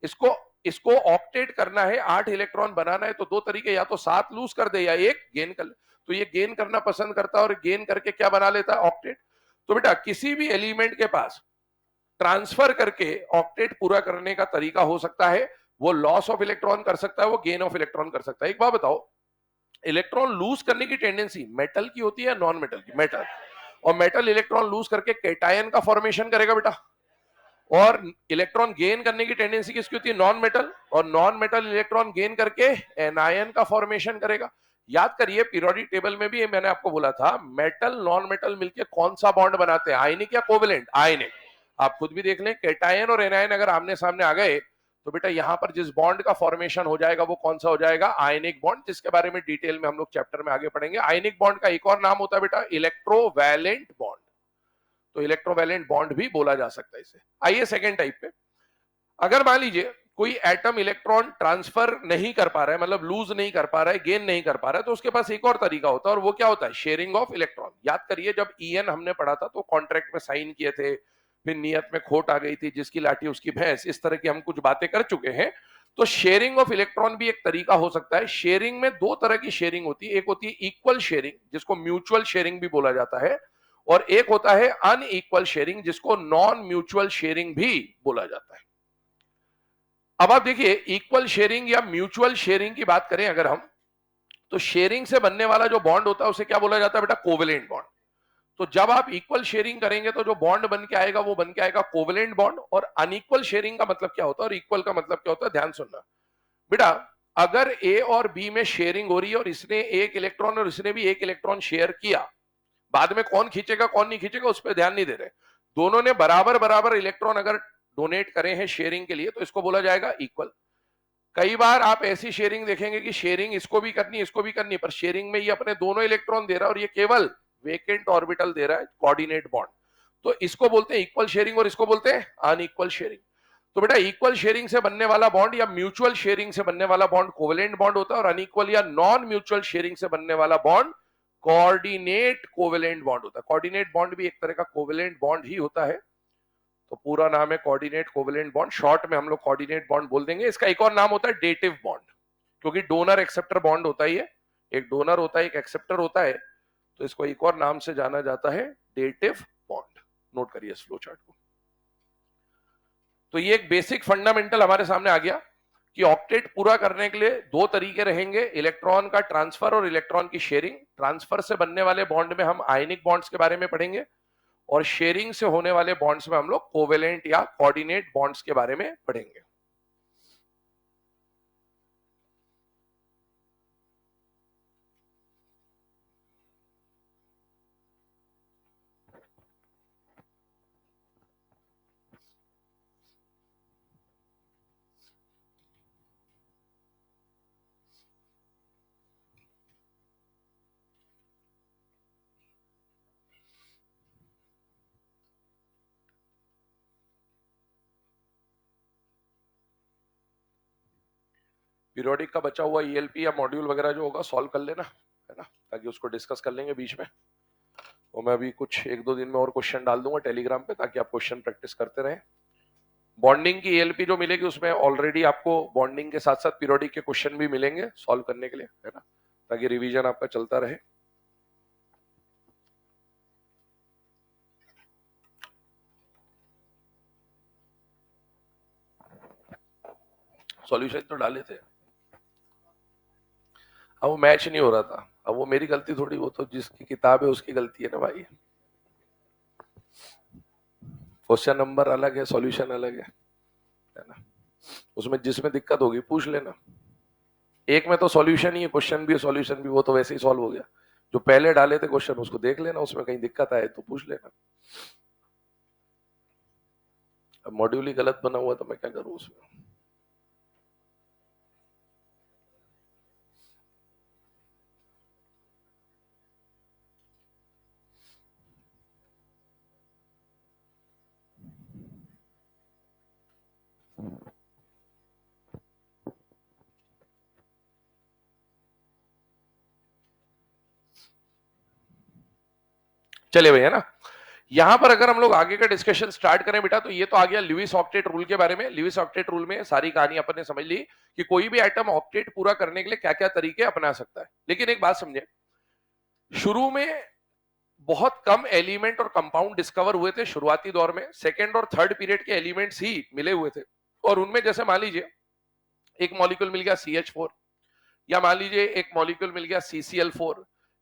Speaker 1: इसको इसको ऑक्टेट करना है, 8 इलेक्ट्रॉन बनाना है, तो दो तरीके, या तो 7 लूज कर दे या 1 गेन कर ले। तो ये गेन करना पसंद करता है और गेन करके क्या बना लेता है, ऑक्टेट। तो बेटा किसी भी एलिमेंट के पास ट्रांसफर करके ऑक्टेट पूरा करने का तरीका हो सकता है। वो लॉस ऑफ इलेक्ट्रॉन कर सकता है, वो गेन ऑफ इलेक्ट्रॉन कर सकता है। एक बात बताओ, इलेक्ट्रॉन लूज करने की टेंडेंसी मेटल की होती है नॉन मेटल की, मेटल। और मेटल इलेक्ट्रॉन लूज करके कैटायन का फॉर्मेशन करेगा बेटा, और इलेक्ट्रॉन गेन करने की टेंडेंसी किसकी होती है, नॉन मेटल। और नॉन मेटल इलेक्ट्रॉन गेन करके एनायन का फॉर्मेशन करेगा। याद करिए पीरियोडिक टेबल में भी मैंने आपको बोला था मेटल नॉन मेटल मिलके कौन सा बॉन्ड बनाते हैं, आयनिक या कोवेलेंट, आयनिक। आप खुद भी देख लें, कैटायन और एनायन अगर आमने सामने आ गए तो बेटा यहां पर जिस बॉन्ड का फॉर्मेशन हो जाएगा वो कौन सा हो जाएगा, आयनिक बॉन्ड, जिसके बारे में डिटेल में हम लोग चैप्टर में आगे पढ़ेंगे। आयनिक बॉन्ड का एक और नाम होता है बेटा इलेक्ट्रोवैलेंट बॉन्ड। तो इलेक्ट्रोवैलेंट बॉन्ड भी बोला जा सकता है इसे। आइए सेकेंड टाइप पे, अगर मान लीजिए कोई एटम इलेक्ट्रॉन ट्रांसफर नहीं कर पा रहा है, मतलब लूज नहीं कर पा रहा है, गेन नहीं कर पा रहा है, तो उसके पास एक और तरीका होता है, और वो क्या होता है, शेयरिंग ऑफ इलेक्ट्रॉन। याद करिए जब ईएन हमने पढ़ा था तो कॉन्ट्रैक्ट में साइन किए थे, फिर नियत में खोट आ गई थी, जिसकी लाठी उसकी भैंस, इस तरह की हम कुछ बातें कर चुके हैं। तो शेयरिंग ऑफ इलेक्ट्रॉन भी एक तरीका हो सकता है। शेयरिंग में दो तरह की शेयरिंग होती है, एक होती है इक्वल शेयरिंग जिसको म्यूचुअल शेयरिंग भी बोला जाता है, और एक होता है अनइक्वल शेयरिंग जिसको नॉन म्यूचुअल शेयरिंग भी बोला जाता है। अब आप देखिए इक्वल शेयरिंग या म्यूचुअल शेयरिंग की बात करें अगर हम, तो शेयरिंग से बनने वाला जो बॉन्ड होता है उसे क्या बोला जाता है बेटा, कोवेलेंट बॉन्ड। तो जब आप इक्वल शेयरिंग करेंगे तो जो बॉन्ड बन के आएगा वो बन के आएगा कोवेलेंट बॉन्ड। और अनइक्वल शेयरिंग का मतलब क्या होता है और इक्वल का मतलब क्या होता है, ध्यान सुनना बेटा। अगर ए और बी में शेयरिंग हो रही है और इसने एक इलेक्ट्रॉन और इसने भी एक इलेक्ट्रॉन शेयर किया, बाद में कौन खींचेगा कौन नहीं खींचेगा उस पर ध्यान नहीं दे रहे, दोनों ने बराबर बराबर इलेक्ट्रॉन अगर डोनेट करे हैं शेयरिंग के लिए तो इसको बोला जाएगा इक्वल। कई बार आप ऐसी शेयरिंग देखेंगे कि शेयरिंग इसको भी करनी इसको भी करनी, पर शेयरिंग में ये अपने दोनों इलेक्ट्रॉन दे रहा है और ये केवल वेकेंट ऑर्बिटल दे रहा है, कोऑर्डिनेट बॉन्ड। तो इसको बोलते हैं इक्वल शेयरिंग और इसको बोलते हैं अनइक्वल शेयरिंग। तो बेटा इक्वल शेयरिंग से बनने वाला बॉन्ड या म्यूचुअल शेयरिंग से बनने वाला बॉन्ड कोवेलेंट बॉन्ड होता है, और अनइक्वल या नॉन म्यूचुअल शेयरिंग से बनने वाला बॉन्ड कोऑर्डिनेट कोवेलेंट बॉन्ड होता है। कोऑर्डिनेट बॉन्ड भी एक तरह का कोवेलेंट बॉन्ड ही होता है। तो पूरा नाम है कोऑर्डिनेट कोवेलेंट बॉन्ड, शॉर्ट में हम लोग कोऑर्डिनेट बॉन्ड बोल देंगे। इसका एक और नाम होता है डेटिव बॉन्ड, क्योंकि डोनर एक्सेप्टर बॉन्ड होता ही है, एक डोनर होता है एक एक्सेप्टर होता है, तो इसको एक और नाम से जाना जाता है डेटिव बॉन्ड। नोट करिए इस फ्लो चार्ट को। तो ये एक बेसिक फंडामेंटल हमारे सामने आ गया कि ऑक्टेट पूरा करने के लिए दो तरीके रहेंगे, इलेक्ट्रॉन का ट्रांसफर और इलेक्ट्रॉन की शेयरिंग। ट्रांसफर से बनने वाले बॉन्ड में हम आयनिक बॉन्ड्स के बारे में पढ़ेंगे, और शेयरिंग से होने वाले बॉन्ड्स में हम लोग कोवेलेंट या कोऑर्डिनेट बॉन्ड्स के बारे में पढ़ेंगे। पीरियोडिक का बचा हुआ ईएलपी या मॉड्यूल वगैरह जो होगा सॉल्व कर लेना, है ना, ताकि उसको डिस्कस कर लेंगे बीच में। और मैं अभी कुछ 1-2 दिन में और क्वेश्चन डाल दूंगा टेलीग्राम पे, ताकि आप क्वेश्चन प्रैक्टिस करते रहें। बॉन्डिंग की ईएलपी जो मिलेगी उसमें ऑलरेडी आपको बॉन्डिंग के साथ साथ पीरियोडिक के क्वेश्चन भी मिलेंगे सॉल्व करने के लिए, है ना, ताकि रिवीजन आपका चलता रहे। सॉल्यूशन तो डाले थे, अब वो मैच नहीं हो रहा था। अब वो मेरी गलती थोड़ी, वो तो जिसकी किताब है उसकी गलती है ना भाई। क्वेश्चन नंबर अलग है, सॉल्यूशन अलग है ना। उसमें जिसमें दिक्कत होगी पूछ लेना। एक में तो सॉल्यूशन ही है, क्वेश्चन भी है सॉल्यूशन भी, वो तो वैसे ही सॉल्व हो गया। जो पहले डाले थे क्वेश्चन उसको देख लेना, उसमें कहीं दिक्कत आए तो पूछ लेना। अब मॉड्यूल ही गलत बना हुआ तो मैं क्या करूं उसमें। चले भैया ना, यहां पर अगर हम लोग आगे का डिस्कशन स्टार्ट करें बेटा, तो ये तो आ गया ल्यूइस ऑक्टेट रूल के बारे में। ल्यूइस ऑक्टेट रूल में सारी कहानी अपन ने समझ ली कि कोई भी आइटम ऑक्टेट पूरा करने के लिए क्या क्या तरीके अपना सकता है। लेकिन एक बात समझे, शुरू में बहुत कम एलिमेंट और कंपाउंड डिस्कवर हुए थे शुरुआती दौर में। सेकेंड और थर्ड पीरियड के एलिमेंट्स ही मिले हुए थे, और उनमें जैसे मान लीजिए एक मॉलिक्यूल मिल गया CH4, या मान लीजिए एक मॉलिक्यूल मिल गया CCl4,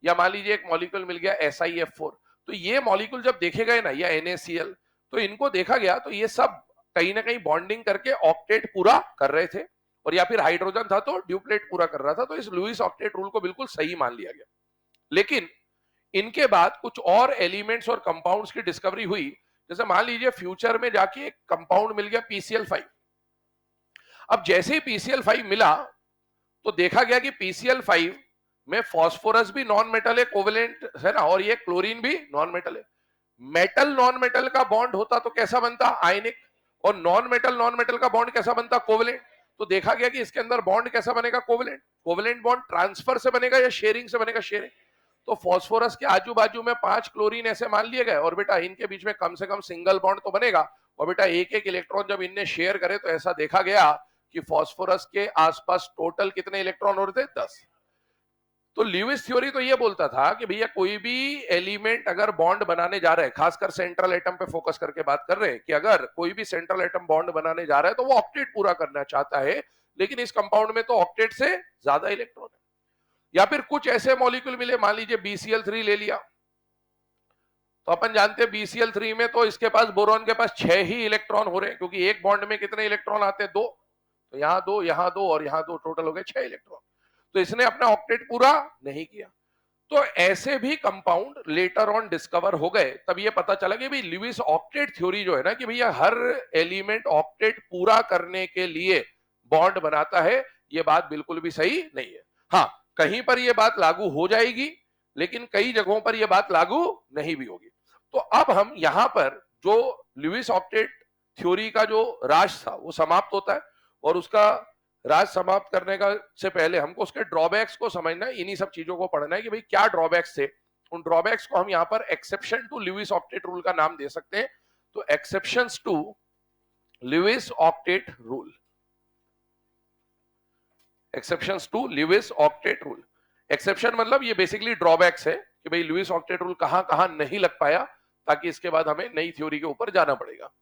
Speaker 1: या मान लीजिए एक मॉलिक्यूल मिल गया SiF4। तो ये मॉलिक्यूल जब देखे गए ना, या NaCl, तो इनको देखा गया तो ये सब कहीं ना कहीं बॉन्डिंग करके ऑक्टेट पूरा कर रहे थे, और या फिर हाइड्रोजन था तो ड्यूप्लेट पूरा कर रहा था। तो इस लुईस ऑक्टेट रूल को बिल्कुल सही मान लिया गया। लेकिन इनके बाद कुछ और एलिमेंट्स और कंपाउंड्स की डिस्कवरी हुई। जैसे मान लीजिए फ्यूचर में जाके एक कंपाउंड मिल गया PCl5। अब जैसे ही PCl5 मिला तो देखा गया कि PCl5 में फास्फोरस भी नॉन मेटल है, कोवेलेंट है ना, और ये क्लोरीन भी नॉन मेटल है। मेटल नॉन मेटल का बॉन्ड होता तो कैसा बनता, आयनिक, और नॉन मेटल का बॉन्ड कैसा बनता, कोवेलेंट। तो देखा गया कि इसके अंदर बॉन्ड कैसा बनेगा, कोवेलेंट। कोवेलेंट बॉन्ड ट्रांसफर से बनेगा या शेयरिंग से बनेगा, शेयरिंग। तो फास्फोरस के आजू बाजू में 5 क्लोरीन ऐसे मान लिए गए, और बेटा इनके बीच में कम से कम सिंगल बॉन्ड तो बनेगा। और बेटा एक एक इलेक्ट्रॉन जब इनने शेयर करे तो ऐसा देखा गया कि फास्फोरस के आसपास टोटल कितने इलेक्ट्रॉन हो रहे थे, 10। तो ल्यूइस थ्योरी तो ये बोलता था कि भैया कोई भी एलिमेंट अगर बॉन्ड बनाने जा रहे हैं, खासकर सेंट्रल एटम पे फोकस करके बात कर रहे हैं, कि अगर कोई भी सेंट्रल एटम बॉन्ड बनाने जा रहा है तो वो ऑक्टेट पूरा करना चाहता है। लेकिन इस कंपाउंड में तो ऑक्टेट से ज्यादा इलेक्ट्रॉन है। या फिर कुछ ऐसे मॉलिक्यूल मिले, मान लीजिए BCl3 ले लिया, तो अपन जानते हैं BCl3 में तो इसके पास, बोरॉन के पास 6 ही इलेक्ट्रॉन हो रहे हैं, क्योंकि एक बॉन्ड में कितने इलेक्ट्रॉन आते हैं, 2। तो यहाँ 2, यहाँ 2 और यहाँ 2, टोटल हो गए 6 इलेक्ट्रॉन। तो इसने अपना ऑक्टेट पूरा नहीं किया। तो ऐसे भी कंपाउंड लेटर ऑन डिस्कवर हो गए। तब ये पता चला कि भाई ल्यूइस ऑक्टेट थ्योरी जो है ना, कि भैया हर एलिमेंट ऑक्टेट पूरा करने के लिए बॉन्ड बनाता है, ये बात बिल्कुल भी सही नहीं है। हाँ, कहीं पर ये बात लागू हो जाएगी, लेकिन कई जगहों पर यह बात लागू नहीं भी होगी। तो अब हम यहां पर जो ल्यूइस ऑक्टेट थ्योरी का जो राज था वो समाप्त होता है, और उसका राज समाप्त करने का से पहले हमको उसके ड्रॉबैक्स को समझना है, इन्हीं सब चीजों को पढ़ना है कि भाई क्या ड्रॉबैक्स थे। उन ड्रॉबैक्स को हम यहाँ पर exception to Lewis octet rule का नाम दे सकते हैं। तो exceptions to Lewis octet rule, exceptions to Lewis octet rule. Exception मतलब ये बेसिकली ड्रॉबैक्स है कि भाई ल्यूइस ऑक्टेट रूल कहां कहां नहीं लग पाया, ताकि इसके बाद हमें नई थ्योरी के ऊपर जाना पड़ेगा।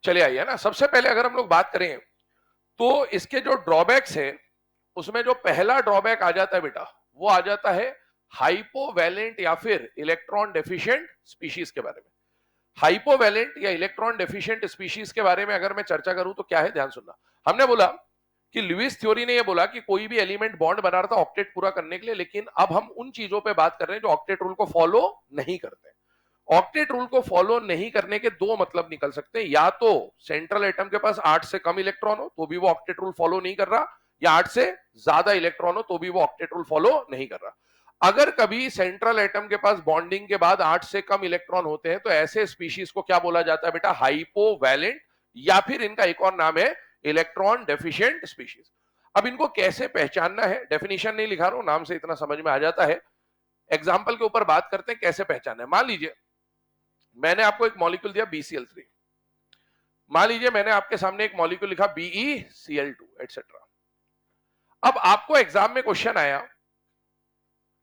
Speaker 1: चले आइए ना, सबसे पहले अगर हम लोग बात करें तो इसके जो ड्रॉबैक्स है, उसमें जो पहला ड्रॉबैक आ जाता है बेटा, वो आ जाता है हाइपोवैलेंट या फिर इलेक्ट्रॉन डेफिशिएंट स्पीशीज के बारे में। हाइपोवैलेंट या इलेक्ट्रॉन डेफिशिएंट स्पीशीज के बारे में अगर मैं चर्चा करूं तो क्या है, ध्यान सुनना। हमने बोला कि ल्यूइस थ्योरी ने यह बोला कि कोई भी एलिमेंट बॉन्ड बना रहा था ऑक्टेट पूरा करने के लिए, लेकिन अब हम उन चीजों पे बात कर रहे हैं जो ऑक्टेट रूल को फॉलो नहीं करते। ऑक्टेट रूल को फॉलो नहीं करने के दो मतलब निकल सकते हैं, या तो सेंट्रल एटम के पास 8 से कम इलेक्ट्रॉन हो तो भी वो ऑक्टेट रूल फॉलो नहीं कर रहा, या 8 से ज्यादा इलेक्ट्रॉन हो तो भी वो ऑक्टेट रूल फॉलो नहीं कर रहा। अगर कभी सेंट्रल एटम के पास बॉन्डिंग के बाद 8 से कम इलेक्ट्रॉन होते हैं तो ऐसे स्पीशीज को क्या बोला जाता है बेटा, हाइपोवैलेंट, या फिर इनका एक और नाम है इलेक्ट्रॉन डेफिशिएंट स्पीशीज। अब इनको कैसे पहचानना है, डेफिनेशन नहीं लिखा रहा हूं, नाम से इतना समझ में आ जाता है। एग्जाम्पल के ऊपर बात करते हैं कैसे पहचानना है। मान लीजिए मैंने आपको एक मॉलिक्यूल दिया BCl3, मान लीजिए मैंने आपके सामने एक मॉलिक्यूल लिखा BeCl2 एटसेट्रा। अब आपको एग्जाम में क्वेश्चन आया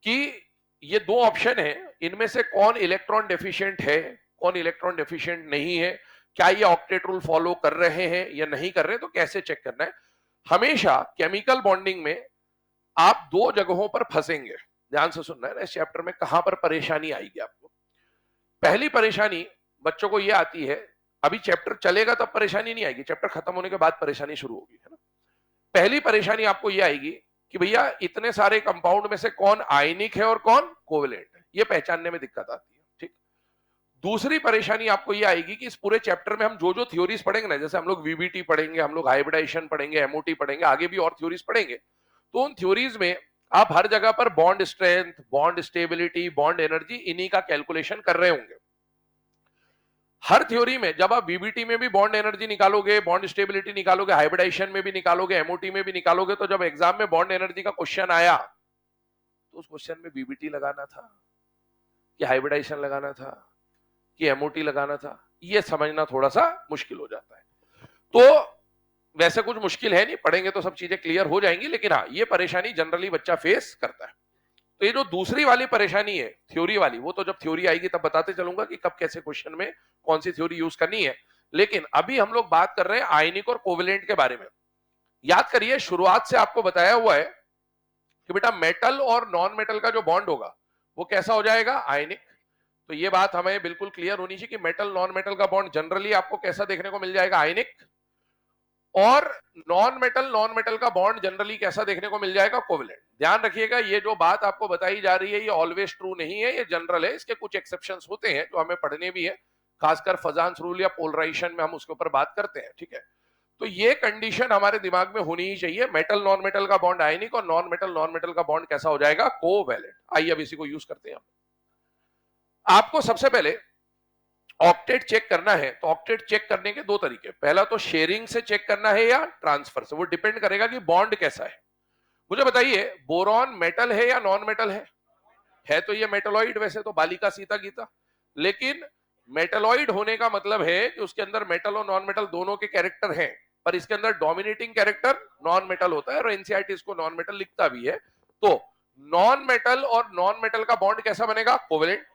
Speaker 1: कि ये दो ऑप्शन है, इनमें से कौन इलेक्ट्रॉन डेफिशिएंट है, कौन इलेक्ट्रॉन डेफिशिएंट नहीं है, क्या ये ऑक्टेट रूल फॉलो कर रहे हैं या नहीं कर रहे हैं, तो कैसे चेक करना है। हमेशा केमिकल बॉन्डिंग में आप दो जगहों पर फंसेंगे, ध्यान से सुनना है ना, इस चैप्टर में कहां पर परेशानी आएगी आपको। पहली परेशानी बच्चों को यह आती है, अभी चैप्टर चलेगा तब परेशानी नहीं आएगी, चैप्टर खत्म होने के बाद परेशानी शुरू होगी, है ना। पहली परेशानी आपको यह आएगी कि भैया इतने सारे कंपाउंड में से कौन आयनिक है और कौन कोवेलेंट है, ये पहचानने में दिक्कत आती है, ठीक। दूसरी परेशानी आपको यह आएगी कि इस पूरे चैप्टर में हम जो जो थ्योरीज पढ़ेंगे ना, जैसे हम लोग VBT पढ़ेंगे, हम लोग हाइब्रिडाइजेशन पढ़ेंगे, MOT पढ़ेंगे, आगे भी और थ्योरीज पढ़ेंगे, तो उन थ्योरीज में आप हर जगह पर bond strength, bond stability, bond energy, इन्हीं का कैलकुलेशन कर रहे होंगे। हर थ्योरी में जब आप VBT में भी बॉन्ड एनर्जी निकालोगे, बॉन्ड स्टेबिलिटी निकालोगे, हाइब्रिडाइजेशन में भी निकालोगे, MOT में भी निकालोगे, तो जब एग्जाम में बॉन्ड एनर्जी का क्वेश्चन आया तो उस क्वेश्चन में VBT लगाना था कि हाइब्रिडाइजेशन लगाना था कि MOT लगाना था, ये समझना थोड़ा सा मुश्किल हो जाता है। तो वैसे कुछ मुश्किल है नहीं, पढ़ेंगे तो सब चीजें क्लियर हो जाएंगी, लेकिन हाँ ये परेशानी जनरली बच्चा फेस करता है। तो ये जो दूसरी वाली परेशानी है थ्योरी वाली, वो तो जब थ्योरी आएगी तब बताते चलूंगा कि कब कैसे क्वेश्चन में कौन सी थ्योरी यूज करनी है। लेकिन अभी हम लोग बात कर रहे हैं आयनिक और कोवेलेंट के बारे में। याद करिए शुरुआत से आपको बताया हुआ है कि बेटा मेटल और नॉन मेटल का जो बॉन्ड होगा वो कैसा हो जाएगा, आयनिक। तो ये बात हमें बिल्कुल क्लियर होनी चाहिए कि मेटल नॉन मेटल का बॉन्ड जनरली आपको कैसा देखने को मिल जाएगा, आयनिक। और नॉन मेटल का बॉन्ड जनरली कैसा देखने को मिल जाएगा, कोवेलेंट। ध्यान रखिएगा ये जो बात आपको बताई जा रही है ये ऑलवेज ट्रू नहीं है, ये जनरल है, इसके कुछ एक्सेप्शंस होते हैं जो हमें पढ़ने भी है, खासकर फजान्स रूल या पोलराइजेशन में हम उसके ऊपर बात करते हैं, ठीक है। तो ये कंडीशन हमारे दिमाग में होनी ही चाहिए, मेटल नॉन मेटल का बॉन्ड आयनिक और नॉन मेटल का बॉन्ड कैसा हो जाएगा, कोवेलेंट। आइए अब इसी को यूज करते हैं। आपको सबसे पहले ऑक्टेट चेक करना है, तो ऑक्टेट चेक करने के दो तरीके, पहला तो शेयरिंग से चेक करना है या ट्रांसफर से, वो डिपेंड करेगा कि बॉन्ड कैसा है। मुझे बताइए बोरॉन मेटल है या नॉन मेटल है तो ये मेटलॉइड, वैसे तो बालिका सीता गीता, लेकिन मेटलॉइड होने का मतलब है कि उसके अंदर मेटल और नॉन मेटल दोनों के कैरेक्टर हैं, पर इसके अंदर डोमिनेटिंग कैरेक्टर नॉन मेटल होता है और एनसीईआरटी इसको नॉन मेटल लिखता भी है। तो नॉन मेटल और नॉन मेटल का बॉन्ड कैसा बनेगा, कोवेलेंट।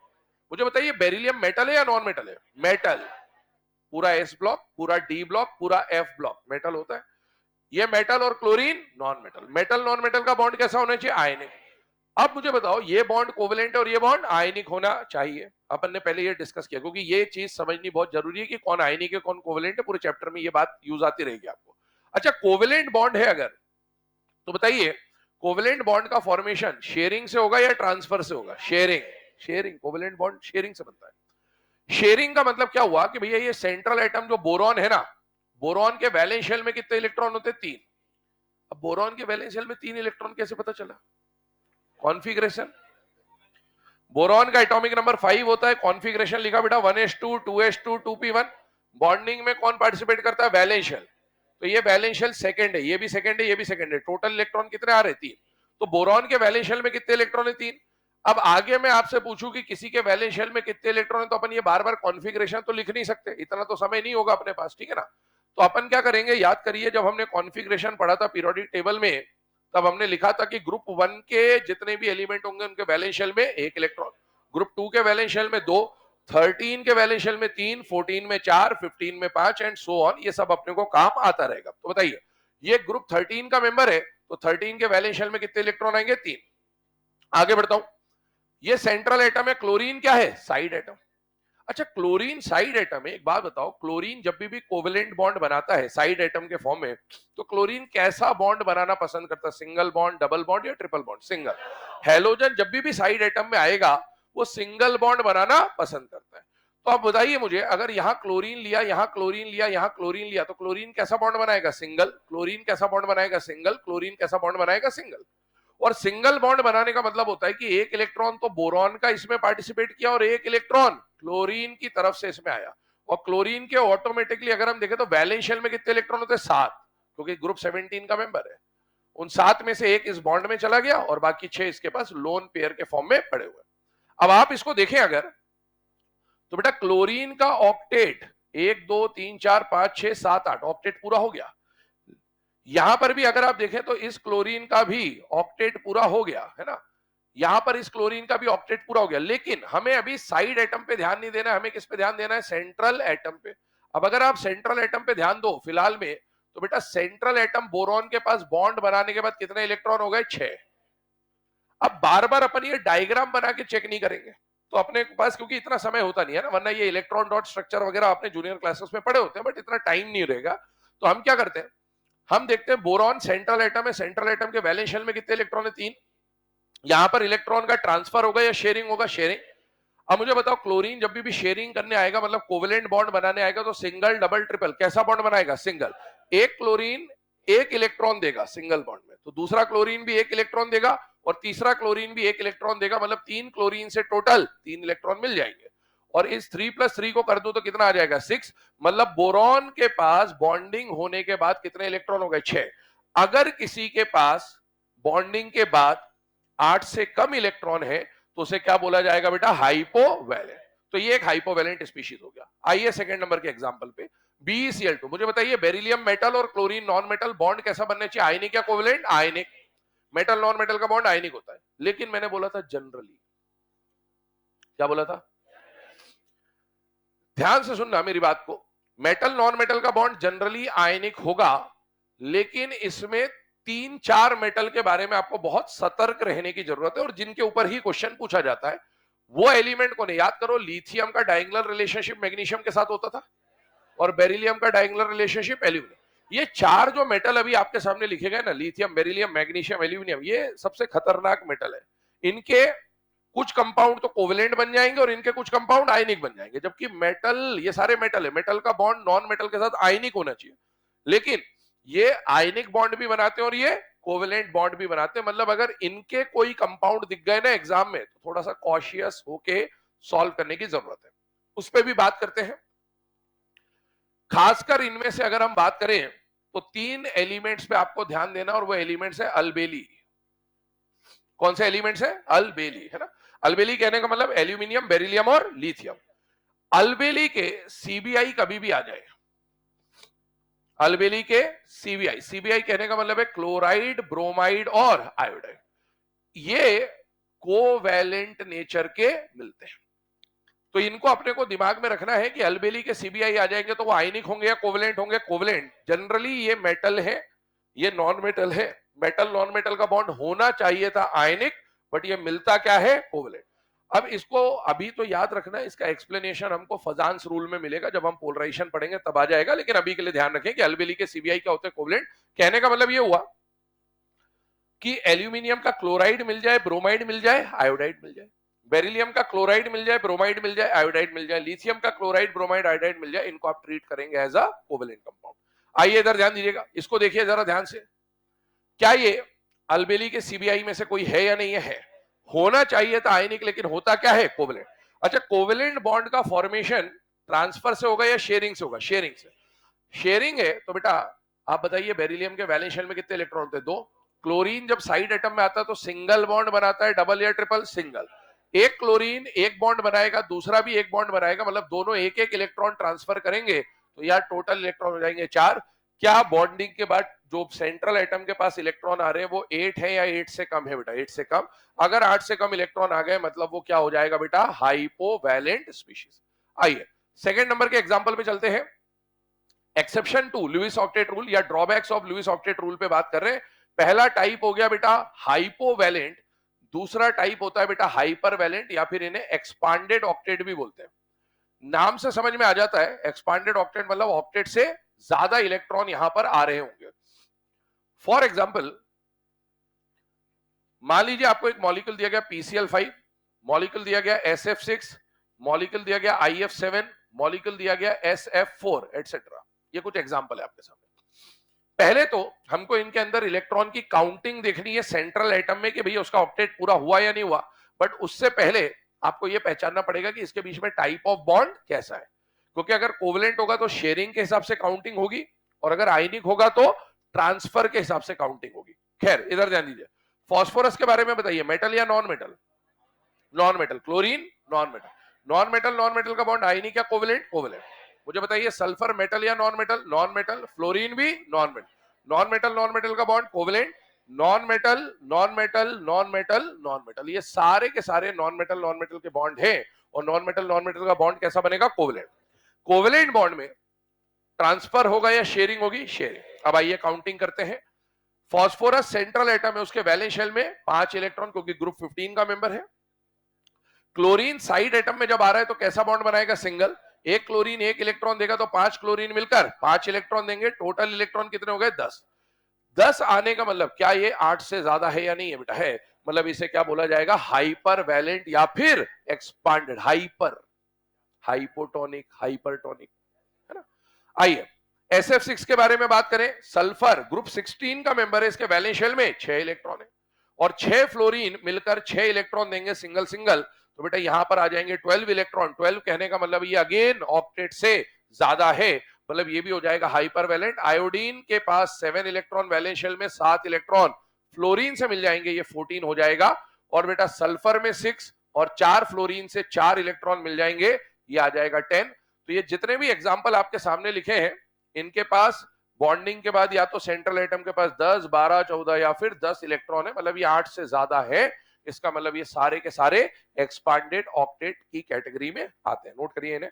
Speaker 1: मुझे बताइए बेरिलियम मेटल है या नॉन मेटल है, मेटल, पूरा S ब्लॉक, पूरा D ब्लॉक, पूरा F ब्लॉक मेटल होता है। ये मेटल और chlorine non metal, metal non metal का बॉन्ड कैसा होना चाहिए, आयनिक। अब मुझे बताओ ये बॉन्ड कोवेलेंट और ये बॉन्ड आयनिक होना चाहिए, अपन ने पहले ये डिस्कस किया, क्योंकि ये चीज समझनी बहुत जरूरी है कि कौन आयनिक है कौन कोवेलेंट है, पूरे चैप्टर में ये बात यूज आती रहेगी आपको। अच्छा कोवेलेंट बॉन्ड है अगर, तो बताइए कोवेलेंट बॉन्ड का फॉर्मेशन शेयरिंग से होगा या ट्रांसफर से होगा, शेयरिंग, कोवेलेंट बॉन्ड शेयरिंग से बनता है। शेयरिंग का मतलब क्या हुआ कि भैया ये सेंट्रल एटम जो बोरॉन है ना, बोरॉन के वैलेंस शेल में कितने इलेक्ट्रॉन होते हैं, 3। अब बोरॉन के वैलेंस शेल में 3 इलेक्ट्रॉन कैसे पता चला, कॉन्फ़िगरेशन। बोरॉन का एटॉमिक नंबर 5 होता है, कॉन्फ़िगरेशन लिखा बेटा 1s2 2s2 2p1। बॉन्डिंग में कौन पार्टिसिपेट करता है, वैलेंस शेल। तो ये वैलेंस शेल सेकंड है, ये भी सेकंड है, ये भी सेकंड है, टोटल इलेक्ट्रॉन कितने आ रहे, 3। तो बोरॉन के वैलेंस शेल में कितने इलेक्ट्रॉन है, 3। अब आगे मैं आपसे पूछूं कि किसी के वैलेंस शेल में कितने इलेक्ट्रॉन है, तो अपन ये बार बार कॉन्फ़िगरेशन तो लिख नहीं सकते, इतना तो समय नहीं होगा अपने पास, ठीक है ना। तो अपन क्या करेंगे, याद करिए जब हमने कॉन्फ़िगरेशन पढ़ा था पीरियोडिक टेबल में, तब हमने लिखा था कि ग्रुप 1 के जितने भी एलिमेंट होंगे उनके वैलेंस शेल में 1 इलेक्ट्रॉन, ग्रुप 2 के वैलेंस शेल में 2, 13 के वैलेंस शेल में 3, 14 में 4, 15 में 5 एंड सो ऑन, ये सब अपने को काम आता रहेगा। तो बताइए ये ग्रुप 13 का मेंबर है, तो 13 के वैलेंस शेल में कितने इलेक्ट्रॉन आएंगे, 3। आगे बढ़ता हूं, ये सेंट्रल एटम है, क्लोरीन क्या है, साइड एटम। अच्छा क्लोरीन साइड एटम है, एक बात बताओ, क्लोरीन जब भी कोवेलेंट बॉन्ड बनाता है साइड एटम के फॉर्म में, तो क्लोरीन कैसा बॉन्ड बनाना पसंद करता है, सिंगल बॉन्ड, डबल बॉन्ड या ट्रिपल बॉन्ड, सिंगल। हैलोजन जब भी साइड एटम में आएगा वो सिंगल बॉन्ड बनाना पसंद करता है। तो आप बताइए मुझे, अगर यहां क्लोरीन लिया, यहां क्लोरीन लिया, यहां क्लोरीन लिया, तो क्लोरीन कैसा बॉन्ड बनाएगा? सिंगल। क्लोरीन कैसा बॉन्ड बनाएगा? सिंगल। क्लोरीन कैसा बॉन्ड बनाएगा? सिंगल। और सिंगल बॉन्ड बनाने का मतलब होता है कि एक इलेक्ट्रॉन तो बोरॉन का इसमें पार्टिसिपेट किया और एक इलेक्ट्रॉन क्लोरीन की तरफ से इसमें आया। और क्लोरीन के ऑटोमेटिकली अगर हम देखें तो वैलेंस शेल में कितने इलेक्ट्रॉन होते हैं? 7, क्योंकि ग्रुप 17 का मेंबर है। उन 7 में से एक इस बॉन्ड में चला गया और बाकी 6 इसके पास लोन पेयर के फॉर्म में पड़े हुए। अब आप इसको देखें अगर, तो बेटा क्लोरीन का ऑक्टेट 1 2 3 4 5 6 7 8 ऑक्टेट पूरा हो गया। यहां पर भी अगर आप देखें तो इस क्लोरीन का भी ऑक्टेट पूरा हो गया है ना, यहां पर इस क्लोरीन का भी ऑक्टेट पूरा हो गया। लेकिन हमें अभी साइड एटम पे ध्यान नहीं देना है, हमें किस पे ध्यान देना है? सेंट्रल एटम पे। अब अगर आप सेंट्रल एटम पे ध्यान दो फिलहाल में, तो बेटा सेंट्रल एटम बोरॉन के पास बॉन्ड बनाने के बाद कितने इलेक्ट्रॉन हो गए? 6। अब बार बार अपन ये डायग्राम बना के चेक नहीं करेंगे, तो अपने पास क्योंकि इतना समय होता नहीं है ना, वरना ये इलेक्ट्रॉन डॉट स्ट्रक्चर वगैरह आपने जूनियर क्लासेस में पढ़े होते हैं, बट इतना टाइम नहीं रहेगा। तो हम क्या करते हैं, हम देखते हैं बोरॉन सेंट्रल एटम है, सेंट्रल एटम के वैलेंस शेल में कितने इलेक्ट्रॉन है? 3। यहां पर इलेक्ट्रॉन का ट्रांसफर होगा या शेयरिंग होगा? शेयरिंग। अब मुझे बताओ, क्लोरीन जब भी शेयरिंग करने आएगा, मतलब कोवेलेंट बॉन्ड बनाने आएगा, तो सिंगल डबल ट्रिपल कैसा बॉन्ड बनाएगा? सिंगल। एक क्लोरीन एक इलेक्ट्रॉन देगा सिंगल बॉन्ड में, तो दूसरा क्लोरीन भी एक इलेक्ट्रॉन देगा और तीसरा क्लोरीन भी एक इलेक्ट्रॉन देगा, मतलब 3 क्लोरीन से टोटल 3 इलेक्ट्रॉन मिल जाएंगे। और इस 3 + 3 को कर दो तो कितना आ जाएगा? 6। मतलब बोरॉन के पास बॉन्डिंग होने के बाद कितने इलेक्ट्रॉन हो गए? 6। अगर किसी के पास बॉन्डिंग के बाद 8 से कम इलेक्ट्रॉन है तो उसे क्या बोला जाएगा बेटा? हाइपोवैलेंट। तो ये एक हाइपोवैलेंट स्पीशीज हो गया। आइए सेकंड नंबर के एग्जांपल पे, BeCl2। मुझे बताइए, बेरिलियम मेटल और क्लोरीन नॉन मेटल बॉन्ड कैसा बनना चाहिए? आयनिक या कोवेलेंट? आयनिक। मेटल नॉन मेटल का बॉन्ड आयनिक होता है, लेकिन मैंने बोला था जनरली। क्या बोला था? ध्यान से सुनना मेरी बात को। मेटल नॉन मेटल का बॉन्ड जनरली आयनिक होगा, लेकिन इसमें 3-4 मेटल के बारे में आपको बहुत सतर्क रहने की जरूरत है, और जिनके ऊपर ही क्वेश्चन पूछा जाता है वो एलिमेंट को नहीं। याद करो, लिथियम का डायगोनल रिलेशनशिप मैग्नीशियम के साथ होता था और बेरिलियम का डायगोनल रिलेशनशिप एल्यूमिनियम। ये 4 जो मेटल अभी आपके सामने लिखे गए ना, लिथियम, बेरिलियम, मैग्नीशियम, एल्यूमिनियम, ये सबसे खतरनाक मेटल है। इनके कुछ कंपाउंड तो कोवेलेंट बन जाएंगे और इनके कुछ कंपाउंड आयनिक बन जाएंगे, जबकि मेटल, ये सारे मेटल है, मेटल का बॉन्ड नॉन मेटल के साथ आयनिक होना चाहिए, लेकिन ये आयनिक बॉन्ड भी बनाते हैं और ये कोवेलेंट बॉन्ड भी बनाते हैं। मतलब अगर इनके कोई कंपाउंड दिख गए ना एग्जाम में, तो थोड़ा सा कॉशियस होके सॉल्व करने की जरूरत है। उस पर भी बात करते हैं। खासकर इनमें से अगर हम बात करें तो 3 एलिमेंट्स पे आपको ध्यान देना, और वो एलिमेंट्स है अलबेली। कौन से एलिमेंट्स है? अलबेली, है ना। अलबेली कहने का मतलब एल्यूमिनियम, बेरिलियम और लिथियम। अलबेली के सीबीआई कभी भी आ जाए, अलबेली के सीबीआई, सीबीआई कहने का मतलब है क्लोराइड, ब्रोमाइड और आयोडाइड, ये कोवैलेंट नेचर के मिलते हैं। तो इनको अपने को दिमाग में रखना है कि अलबेली के सीबीआई आ जाएंगे तो वो आयनिक होंगे या कोवलेंट होंगे? कोवलेंट। जनरली ये मेटल है, ये नॉन मेटल है। मेटल नॉन मेटल का बॉन्ड होना चाहिए था आयनिक, बट ये मिलता क्या है? कोवलेंट। अब इसको अभी तो याद रखना, इसका एक्सप्लेनेशन हमको फजांस रूल में मिलेगा, जब हम पोलराइजेशन पढ़ेंगे तब आ जाएगा, लेकिन अभी के लिए ध्यान रखें कि अलबेली के सीबीआई क्या होते हैं? कोवलेंट। कहने का मतलब ये हुआ कि एल्यूमिनियम का क्लोराइड मिल जाए, ब्रोमाइड मिल जाए, आयोडाइड मिल जाए, बेरिलियम का क्लोराइड मिल जाए, ब्रोमाइड मिल जाए, आयोडाइड मिल जाए, लिथियम का क्लोराइड, ब्रोमाइड, आयोडाइड मिल जाए, इनको आप ट्रीट करेंगे एज अ कोवेलेंट कंपाउंड। आइए इधर ध्यान दीजिएगा, इसको देखिए जरा ध्यान से। क्या ये अलबेली के सीबीआई में से कोई है या नहीं है? होना चाहिए था आयनिक, लेकिन होता क्या है? कोवेलेंट। अच्छा, कोवेलेंट बॉन्ड का फॉर्मेशन ट्रांसफर से होगा या शेयरिंग से होगा? शेयरिंग से। शेयरिंग है तो बेटा आप बताइए, बेरिलियम के वैलेंस शेल में कितने इलेक्ट्रॉन होते हैं? 2। क्लोरीन जब साइड एटम में आता है तो सिंगल बॉन्ड बनाता है, डबल या ट्रिपल? सिंगल। एक क्लोरीन एक बॉन्ड बनाएगा, दूसरा भी एक बॉन्ड बनाएगा, मतलब दोनों एक एक इलेक्ट्रॉन ट्रांसफर करेंगे, तो यार टोटल इलेक्ट्रॉन हो जाएंगे 4। क्या बॉन्डिंग के बाद जो सेंट्रल एटम के पास इलेक्ट्रॉन आ रहे हैं वो 8 है या 8 से कम है बेटा? 8 से कम। अगर 8 से कम इलेक्ट्रॉन आ गए मतलब वो क्या हो जाएगा बेटा? Hypovalent species. आइए सेकंड नंबर के एग्जांपल पे चलते हैं। Exception to Lewis octet rule या drawbacks of Lewis octet rule पे बात कर रहे हैं। पहला टाइप हो गया बेटा हाइपोवैलेंट, दूसरा टाइप होता है बेटा हाइपरवैलेंट, या फिर इन्हें एक्सपांडेड ऑक्टेट भी बोलते हैं। नाम से समझ में आ जाता है, एक्सपांडेड ऑक्टेट मतलब ऑक्टेट से ज्यादा इलेक्ट्रॉन यहां पर आ रहे होंगे। फॉर एग्जाम्पल, मान लीजिए आपको एक मॉलिक्यूल दिया गया PCl5, मॉलिक्यूल दिया गया SF6, मॉलिक्यूल दिया गया IF7, मॉलिक्यूल दिया गया SF4 एटसेट्रा। ये कुछ एग्जांपल है आपके सामने। पहले तो हमको इनके अंदर इलेक्ट्रॉन की काउंटिंग देखनी है सेंट्रल एटम में कि भैया उसका ऑक्टेट पूरा हुआ या नहीं हुआ, बट उससे पहले आपको यह पहचानना पड़ेगा कि इसके बीच में टाइप ऑफ बॉन्ड कैसा है, क्योंकि अगर कोवेलेंट होगा तो शेयरिंग के हिसाब से काउंटिंग होगी, और अगर आयनिक होगा तो ट्रांसफर के हिसाब से काउंटिंग होगी। खैर इधर ध्यान दीजिए, फॉस्फोरस के बारे में बताइए, मेटल या non metal? Non metal. Chlorine non metal. Non metal का बॉन्ड आयनिक या कोवेलेंट? कोवेलेंट। मुझे बताइए सल्फर मेटल या non metal? Non metal. Fluorine भी नॉन मेटल। नॉन मेटल का bond covalent. Non metal non metal non metal non metal, ये सारे के सारे नॉन मेटल के बॉन्ड हैं, और नॉन मेटल का बॉन्ड कैसा बनेगा? कोवेलेंट। कोवेलेंट बॉन्ड में ट्रांसफर होगा या शेयरिंग होगी? शेयरिंग। अब आइए काउंटिंग करते हैं। फॉस्फोरस सेंट्रल एटम है, उसके वैलेंस शेल में 5 इलेक्ट्रॉन, क्योंकि ग्रुप 15 का मेंबर है। क्लोरीन साइड एटम में जब आ रहा है तो कैसा बॉन्ड बनाएगा? सिंगल। एक क्लोरीन एक इलेक्ट्रॉन देगा तो 5 क्लोरीन मिलकर 5 इलेक्ट्रॉन देंगे, टोटल इलेक्ट्रॉन कितने हो गए? 10। 10 आने का मतलब क्या ये 8 से ज्यादा है या नहीं है बेटा? है। मतलब इसे क्या बोला जाएगा? हाइपर वैलेंट या फिर एक्सपांडेड। हाइपर, हाइपोटोनिक, हाइपरटोनिक, है ना। आइए SF6 के बारे में बात करें। सल्फर ग्रुप 16 का मेंबर है, इसके वैलेंस शेल में 6 इलेक्ट्रॉन है, और 6 फ्लोरीन मिलकर 6 इलेक्ट्रॉन देंगे सिंगल सिंगल, तो बेटा यहां पर आ जाएंगे 12 इलेक्ट्रॉन। 12 कहने का मतलब ये अगेन ऑक्टेट से ज्यादा है, मतलब ये भी हो जाएगा हाइपर वैलेंट। आयोडीन के पास 7 इलेक्ट्रॉन, वैलेंस शेल में 7 इलेक्ट्रॉन, फ्लोरीन से मिल जाएंगे, ये 14 हो जाएगा। और बेटा सल्फर में 6 और 4 फ्लोरीन से 4 इलेक्ट्रॉन मिल जाएंगे, ये आ जाएगा 10। तो ये जितने भी एग्जाम्पल आपके सामने लिखे हैं, इनके पास बॉन्डिंग के बाद या तो सेंट्रल एटम के पास 10, 12, 14 या फिर 10 इलेक्ट्रॉन है, मतलब ये 8 से ज्यादा है। इसका मतलब ये सारे के सारे एक्सपांडेड ऑक्टेट की कैटेगरी में आते हैं। नोट करिए इन्हें।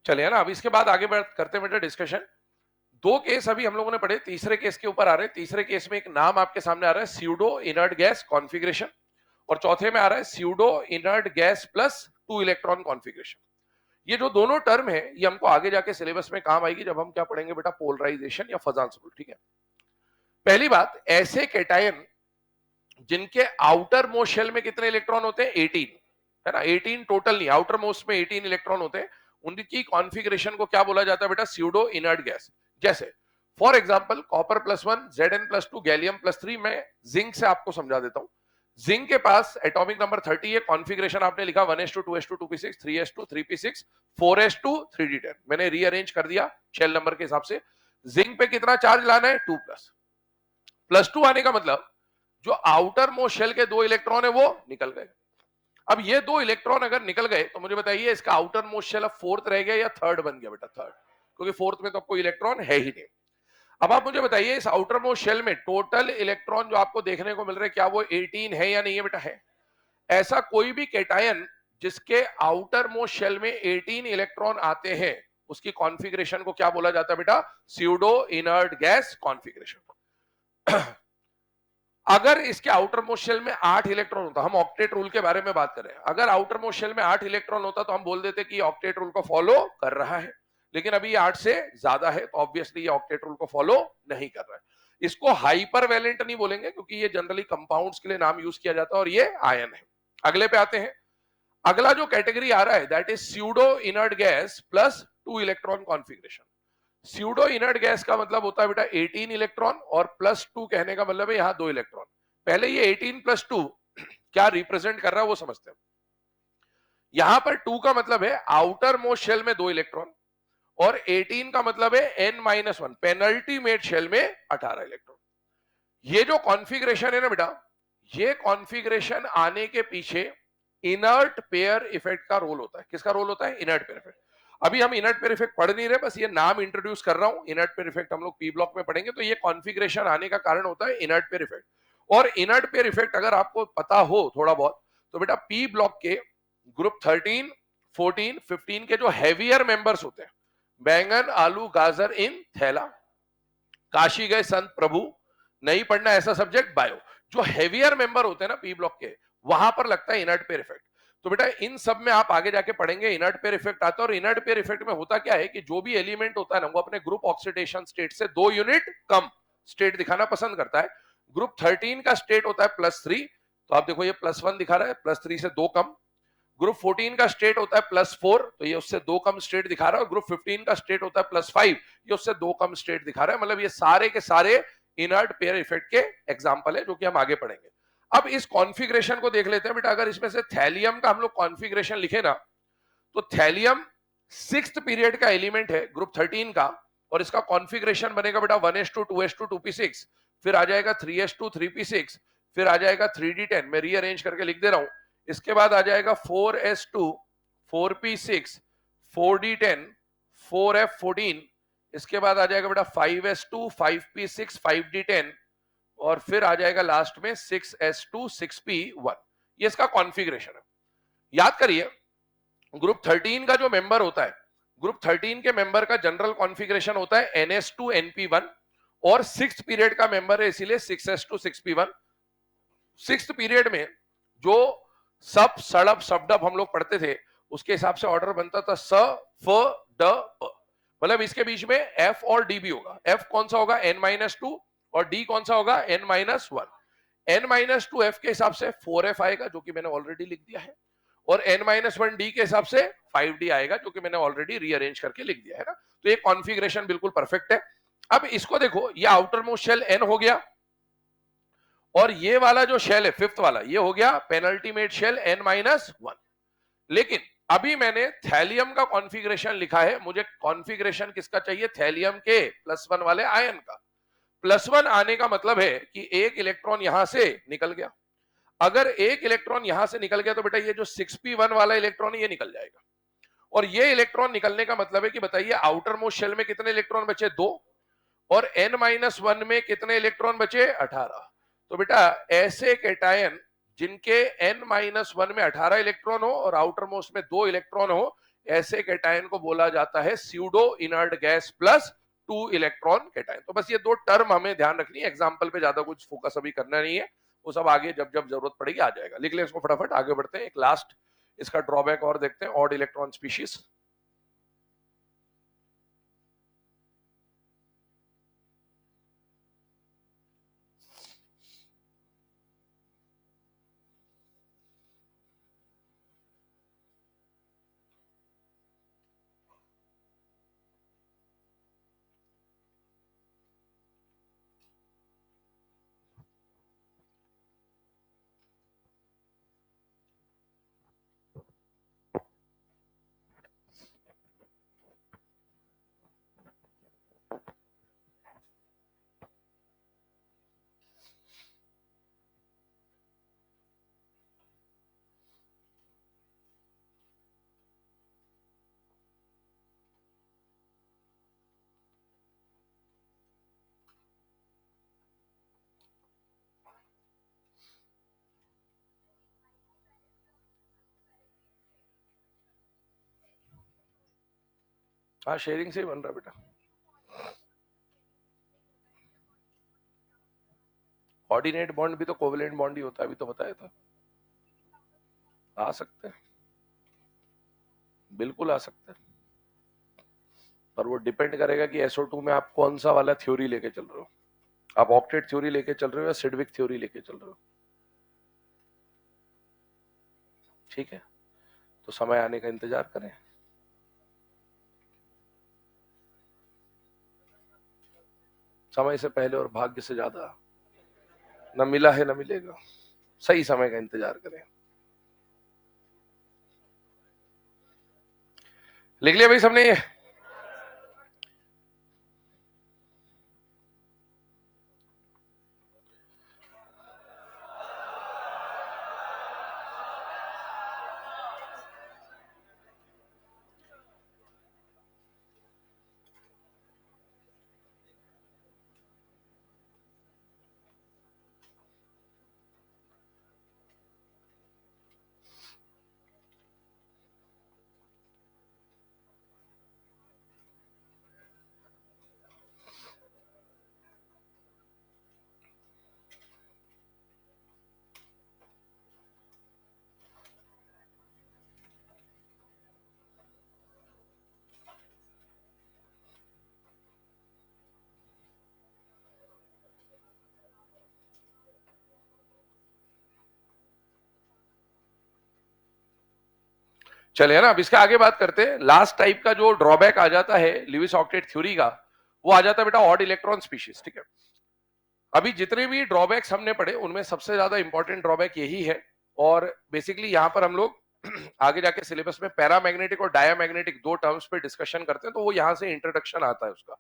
Speaker 1: चलिए ना, अब इसके बाद आगे बढ़ करते बेटा डिस्कशन। 2 केस अभी हम लोगों ने पढ़े, तीसरे केस के ऊपर आ रहे हैं। तीसरे केस में एक नाम आपके सामने आ रहा है, स्यूडो इनर्ट गैस कॉन्फ़िगरेशन, और चौथे में आ रहा है pseudo inert gas plus 2 electron configuration. ये जो दोनों टर्म है ये हमको आगे जाके सिलेबस में काम आएगी, जब हम क्या पढ़ेंगे बेटा? पोलराइजेशन या फजांसुल। ठीक है। पहली बात, ऐसे कैटायन जिनके आउटर मोस्ट शेल में कितने इलेक्ट्रॉन होते हैं? 18, है ना। 18 टोटल नहीं, आउटर मोस्ट में 18 इलेक्ट्रॉन होते हैं, उनकी कॉन्फ़िगरेशन को क्या बोला जाता है बेटा? Pseudo inert gas. जैसे for example copper +1, Zn+2, gallium +3। मैं जिंक से आपको समझा देता हूं। जिंक के पास एटॉमिक नंबर 30 है, कॉन्फ़िगरेशन आपने लिखा 1s2 2s2 2p6 3s2 3p6 4s2 3d10। मैंने रीअरेंज कर दिया शेल नंबर के हिसाब से। जिंक पे कितना चार्ज लाना है? 2+। +2 आने का मतलब जो आउटर मोस्ट शेल के 2 इलेक्ट्रॉन है वो निकल गए। अब ये 2 इलेक्ट्रॉन अगर निकल गए तो मुझे बताइए इसका आउटर मोस्ट शेल अब 4th रह गया या 3rd बन गया बेटा? 3rd, क्योंकि 4th में तो कोई इलेक्ट्रॉन है ही नहीं। अब आप मुझे बताइए इस आउटर मोस्ट शेल में टोटल इलेक्ट्रॉन जो आपको देखने को मिल रहे हैं, क्या वो 18 है या नहीं है बेटा? है। ऐसा कोई भी कैटायन जिसके आउटर मोस्ट शेल में 18 इलेक्ट्रॉन आते हैं उसकी कॉन्फ़िगरेशन को क्या बोला जाता है बेटा? Pseudo inert gas configuration. अगर इसके आउटर मोस्ट शेल में 8 इलेक्ट्रॉन होता, हम ऑक्टेट रूल के बारे में बात कर रहे हैं, अगर आउटर मोस्ट शेल में 8 इलेक्ट्रॉन होता तो हम बोल देते कि ऑक्टेट रूल को फॉलो कर रहा है, लेकिन अभी 8 से ज्यादा है तो ऑब्वियसली ये ऑक्टेट रूल को फॉलो नहीं कर रहा है। इसको हाइपर वैलेंट नहीं बोलेंगे क्योंकि ये जनरली कंपाउंड्स के लिए नाम यूज किया जाता है और ये आयन है। अगले पे आते हैं। अगला जो कैटेगरी आ रहा है that is pseudo inert gas plus 2 electron configuration. Pseudo inert gas का मतलब होता है बेटा 18 इलेक्ट्रॉन और प्लस 2 कहने का मतलब है यहां 2 इलेक्ट्रॉन। पहले ये 18 प्लस 2 क्या रिप्रेजेंट कर रहा है वो समझते हैं। यहां पर 2 का मतलब है आउटर मोस्ट शेल में 2 इलेक्ट्रॉन और 18 का मतलब है n-1 पेनल्टी मेड शेल में 18 इलेक्ट्रॉन। ये जो कॉन्फ़िगरेशन है ना बेटा, ये कॉन्फ़िगरेशन आने के पीछे इनर्ट पेयर इफेक्ट का रोल होता है। किसका रोल होता है? Inert pair effect. अभी हम इनर्ट पेयर इफेक्ट पढ़ नहीं रहे, बस ये नाम इंट्रोड्यूस कर रहा हूं। इनर्ट पेयर इफेक्ट हम लोग पी ब्लॉक में पढ़ेंगे, तो ये कॉन्फ़िगरेशन आने का कारण होता है इनर्ट पेयर इफेक्ट। और इनर्ट पेयर इफेक्ट अगर आपको पता हो थोड़ा बहुत तो बेटा पी ब्लॉक के ग्रुप 13, 14, 15 के जो हैवियर मेंबर्स होते हैं, बैंगन आलू गाजर इन थैला, काशी गए संत प्रभु, नहीं पढ़ना ऐसा सब्जेक्ट बायो, जो हेवियर मेंबर होते हैं ना पी ब्लॉक के, वहां पर लगता है इनर्ट पेयर इफेक्ट। तो बेटा इन सब में आप आगे जाके पढ़ेंगे इनर्ट पेयर इफेक्ट आता है। और इनर्ट पेयर इफेक्ट में होता क्या है कि जो भी एलिमेंट होता है ना वो अपने ग्रुप ऑक्सीडेशन स्टेट से 2 यूनिट कम स्टेट दिखाना पसंद करता है। ग्रुप 13 का स्टेट होता है +3, तो आप देखो ये +1 दिखा रहा है, +3 से 2 कम। ग्रुप 14 का स्टेट होता है +4, तो ये उससे 2 कम स्टेट दिखा रहा है। और ग्रुप 15 का स्टेट होता है +5, ये उससे 2 कम स्टेट दिखा रहा है। मतलब ये सारे के सारे इनर्ट पेयर इफेक्ट के एग्जांपल है जो कि हम आगे पढ़ेंगे। अब इस कॉन्फ़िगरेशन को देख लेते हैं बेटा। अगर इसमें से थैलियम का हम लोग कॉन्फ़िगरेशन लिखे ना, तो थैलियम 6th पीरियड का एलिमेंट है ग्रुप 13 का, और इसका कॉन्फ़िगरेशन बनेगा बेटा 1s2 2s2 2p6, फिर आ जाएगा 3s2 3p6, फिर आ जाएगा 3d10, मैं रीअरेंज करके लिख दे रहा हूं। इसके बाद आ जाएगा 4s2 4p6 4d10 4f14, इसके बाद आ जाएगा बेटा 5s2 5p6 5d10, और फिर आ जाएगा लास्ट में 6s2 6p1। ये इसका कॉन्फ़िगरेशन है। याद करिए ग्रुप 13 का जो मेंबर होता है, ग्रुप 13 के मेंबर का जनरल कॉन्फ़िगरेशन होता है ns2 np1, और 6th पीरियड का मेंबर है इसीलिए 6s2 6p1। 6th पीरियड में जो सब सड़प सबडप हम लोग पढ़ते थे उसके हिसाब से ऑर्डर बनता था स फ ड प, मतलब इसके बीच में एफ और डी भी होगा। एफ कौन सा होगा? n-2, और डी कौन सा होगा? n-1। n-2 एफ के हिसाब से 4f आएगा जो कि मैंने ऑलरेडी लिख दिया है, और n-1 डी के हिसाब से 5d आएगा जो कि मैंने ऑलरेडी रीअरेंज करके लिख दिया है ना। तो ये कॉन्फ़िगरेशन बिल्कुल परफेक्ट है। अब इसको देखो, ये आउटर मोस्ट शेल n हो गया, और ये वाला जो शेल है 5th वाला, ये हो गया पेनल्टीमेट शेल n-1। लेकिन अभी मैंने थैलियम का कॉन्फ़िगरेशन लिखा है, मुझे कॉन्फ़िगरेशन किसका चाहिए? थैलियम के +1 वाले आयन का। +1 आने का मतलब है कि एक इलेक्ट्रॉन यहां से निकल गया। अगर एक इलेक्ट्रॉन यहां से निकल गया तो बेटा ये जो 6p1 वाला इलेक्ट्रॉन ये निकल जाएगा, और ये इलेक्ट्रॉन निकलने का मतलब है कि बताइए आउटर मोस्ट शेल में कितने इलेक्ट्रॉन बचे? 2, और n-1 में कितने इलेक्ट्रॉन बचे? 18। तो बेटा ऐसे कैटायन जिनके n-1 में 18 इलेक्ट्रॉन हो और आउटर मोस्ट में 2 इलेक्ट्रॉन हो, ऐसे कैटायन को बोला जाता है pseudo inert gas plus 2 electron cation. तो बस ये दो टर्म हमें ध्यान रखनी है, एग्जाम्पल पे ज्यादा कुछ फोकस अभी करना नहीं है, वो सब आगे जब जब जरूरत पड़ेगी आ जाएगा। लिख ले इसको फटाफट, आगे बढ़ते हैं। एक लास्ट इसका ड्रॉबैक और देखते हैं, ऑड इलेक्ट्रॉन स्पीशीज। हाँ शेयरिंग से ही बन रहा है बेटा। ऑर्डिनेट बॉन्ड भी तो कोवेलेंट बॉन्ड ही होता है, अभी तो बताया था। आ सकते हैं, बिल्कुल आ सकते हैं, पर वो डिपेंड करेगा कि SO2 में आप कौन सा वाला थ्योरी लेके चल रहे हो। आप ऑक्टेट थ्योरी लेके चल रहे हो या सिडविक थ्योरी लेके चल रहे हो? ठीक है, तो समय आने का इंतजार करें। समय से पहले और भाग्य से ज्यादा न मिला है न मिलेगा, सही समय का इंतजार करें। लिख लिया भाई सबने ये? चले है ना, अब इसके आगे बात करते हैं। लास्ट टाइप का जो ड्रॉबैक आ जाता है लिविस ऑक्टेट थ्योरी का, वो आ जाता है बेटा ऑड इलेक्ट्रॉन स्पीशीज। ठीक है, अभी जितने भी ड्रॉबैक्स हमने पढ़े उनमें सबसे ज्यादा इंपॉर्टेंट ड्रॉबैक यही है। और बेसिकली यहां पर हम लोग आगे जाके सिलेबस में पैरामैग्नेटिक और डायामैग्नेटिक दो टर्म्स पे डिस्कशन करते हैं, तो वो यहां से इंट्रोडक्शन आता है उसका।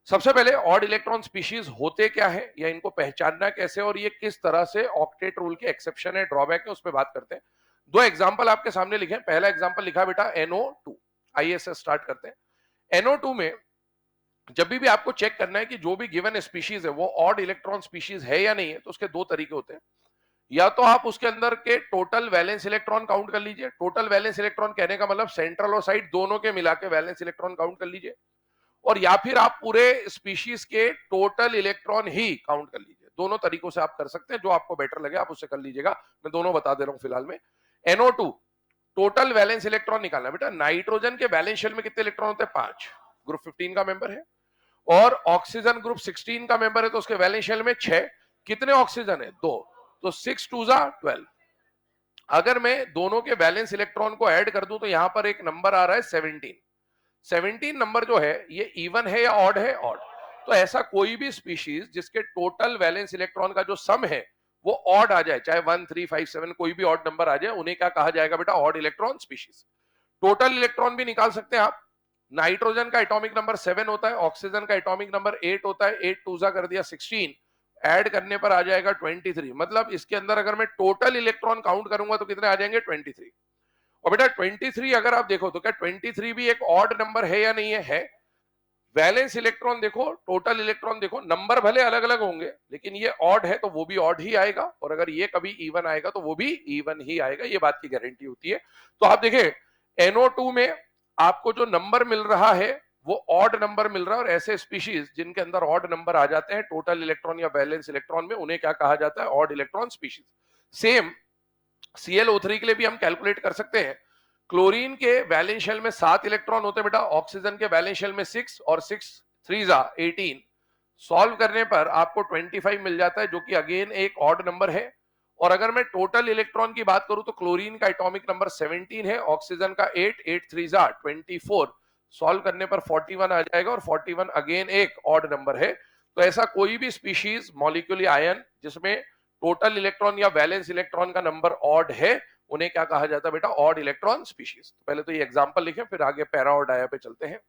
Speaker 1: सबसे पहले ऑड इलेक्ट्रॉन स्पीशीज होते क्या है या इनको पहचानना कैसे और ये किस तरह से ऑक्टेट रूल के एक्सेप्शन है, ड्रॉबैक है, उस पर बात करते हैं। दो एग्जांपल आपके सामने लिखे। पहला एग्जांपल लिखा बेटा NO2। आइए से स्टार्ट करते हैं। NO2 में जब भी आपको चेक करना है कि जो भी गिवन स्पीशीज है वो ऑड इलेक्ट्रॉन स्पीशीज है या नहीं है, तो उसके दो तरीके होते हैं। या तो आप उसके अंदर के टोटल वैलेंस इलेक्ट्रॉन काउंट कर लीजिए। टोटल वैलेंस इलेक्ट्रॉन कहने का मतलब सेंट्रल और साइड दोनों के मिला के वैलेंस इलेक्ट्रॉन काउंट कर लीजिए। और या फिर आप पूरे स्पीशीज के टोटल इलेक्ट्रॉन ही काउंट कर लीजिए। दोनों तरीकों से आप कर सकते हैं, जो आपको बेटर लगे आप उससे कर लीजिएगा। मैं दोनों बता दे रहा हूं फिलहाल में। NO2 टोटल वैलेंस इलेक्ट्रॉन निकालना बेटा। नाइट्रोजन के वैलेंस शेल में कितने इलेक्ट्रॉन होते हैं? 5, ग्रुप 15 का मेंबर है। और ऑक्सीजन ग्रुप 16 का मेंबर है, तो उसके वैलेंस शेल में 6। कितने ऑक्सीजन है? 2, तो 6 2 जा 12। अगर मैं दोनों के वैलेंस इलेक्ट्रॉन को ऐड कर दूं तो यहां पर एक नंबर आ रहा है 17। 17 नंबर जो है ये इवन है या ऑड है? ऑड। तो ऐसा कोई भी स्पीशीज जिसके टोटल वैलेंस इलेक्ट्रॉन का जो सम है वो ऑड आ जाए, चाहे 1 3 5 7 कोई भी ऑड नंबर आ जाए, उन्हें क्या कहा जाएगा बेटा? Odd electron species. Total electron भी निकाल सकते हैं आप। नाइट्रोजन का एटॉमिक नंबर 7 होता है, ऑक्सीजन का एटॉमिक नंबर 8 होता है। 8 टूजा कर दिया 16, ऐड करने पर आ जाएगा 23। मतलब इसके अंदर अगर मैं टोटल इलेक्ट्रॉन काउंट करूंगा तो कितने आ जाएंगे? 23। और बेटा 23 अगर आप देखो तो क्या 23 भी एक ऑड नंबर है या नहीं है? है। वैलेंस इलेक्ट्रॉन देखो, टोटल इलेक्ट्रॉन देखो, नंबर भले अलग अलग होंगे लेकिन ये ऑड है तो वो भी ऑड ही आएगा, और अगर ये कभी इवन आएगा तो वो भी इवन ही आएगा। ये बात की गारंटी होती है। तो आप देखें NO2 में आपको जो नंबर मिल रहा है वो ऑड नंबर मिल रहा है, और ऐसे स्पीशीज जिनके अंदर ऑड नंबर आ जाते हैं टोटल इलेक्ट्रॉन या वैलेंस इलेक्ट्रॉन में, उन्हें क्या कहा जाता है? Odd electron species. Same ClO3 के लिए भी हम कैलकुलेट कर सकते हैं। क्लोरीन के वैलेंस शेल में 7 इलेक्ट्रॉन होते हैं बेटा, ऑक्सीजन के वैलेंस शेल में 6, और 6 3 जा 18। सॉल्व करने पर आपको 25 मिल जाता है, जो कि अगेन एक ऑड नंबर है। और अगर मैं टोटल इलेक्ट्रॉन की बात करूं तो क्लोरीन का एटॉमिक नंबर 17 है, ऑक्सीजन का 8, 8 3 जा 24। सॉल्व करने पर 41 आ जाएगा, और 41 अगेन एक ऑड नंबर है। तो ऐसा कोई भी स्पीशीज मॉलिक्यूलर आयन जिसमें टोटल इलेक्ट्रॉन या वैलेंस इलेक्ट्रॉन का नंबर ऑड है, उन्हें क्या कहा जाता है बेटा? Odd electron species. पहले तो ये एग्जांपल लिखें, फिर आगे पैरा और डाया पे चलते हैं।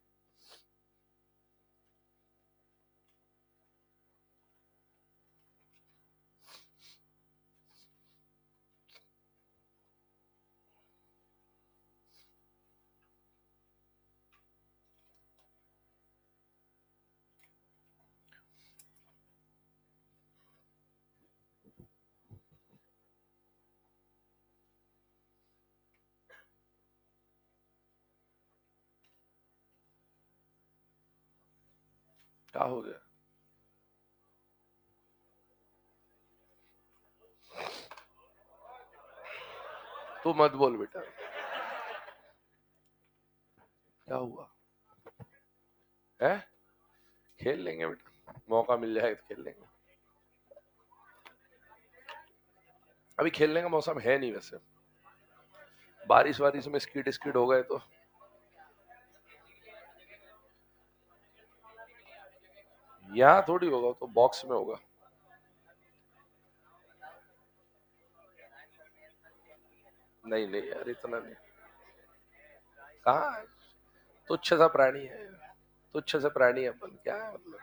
Speaker 1: क्या हो गया? तू मत बोल बेटा, क्या हुआ है? खेल लेंगे बेटा, मौका मिल जाए तो खेल लेंगे। अभी खेलने का मौसम है नहीं वैसे, बारिश वारिश में स्कीड स्कीड हो गए तो। यहाँ थोड़ी होगा, तो बॉक्स में होगा। नहीं नहीं यार, इतना नहीं। कहाँ? तुच्छ सा प्राणी है, तुच्छ सा प्राणी है अपन, क्या है मतलब।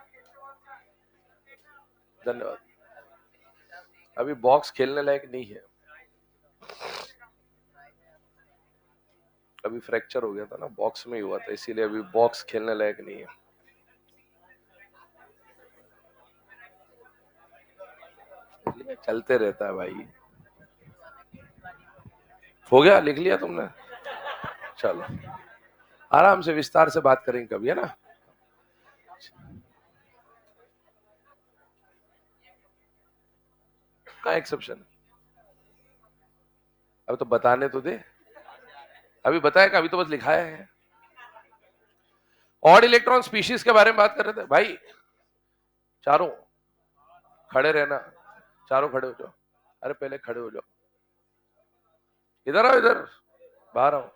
Speaker 1: धन्यवाद। अभी बॉक्स खेलने लायक नहीं है, अभी फ्रैक्चर हो गया था ना, बॉक्स में ही हुआ था, इसीलिए अभी बॉक्स खेलने लायक नहीं है। चलते रहता है भाई। हो गया, लिख लिया तुमने? चलो, आराम से विस्तार से बात करेंगे कभी, है ना। का एक्सेप्शन? अभी तो बताने तो दे, अभी बताया कि अभी तो बस लिखाया है। ऑड इलेक्ट्रॉन स्पीशीज के बारे में बात कर रहे थे भाई। चारों खड़े रहना, चारों खड़े हो जाओ। अरे पहले खड़े हो जाओ, इधर आओ, इधर बाहर आओ।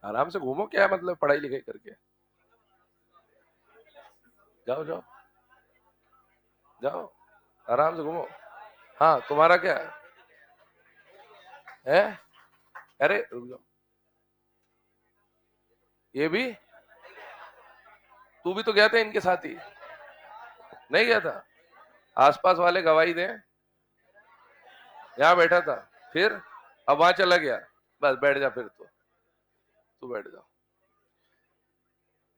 Speaker 1: आराम से घूमो, क्या मतलब पढ़ाई लिखाई करके। जाओ जाओ जाओ, आराम से घूमो। हाँ, तुम्हारा क्या है? अरे रुक जाओ, ये भी, तू भी तो गया था इनके साथ ही, नहीं गया था? आसपास वाले गवाही दें, यहाँ बैठा था, फिर अब वहां चला गया। बस बैठ जा फिर, तो तू बैठ जा।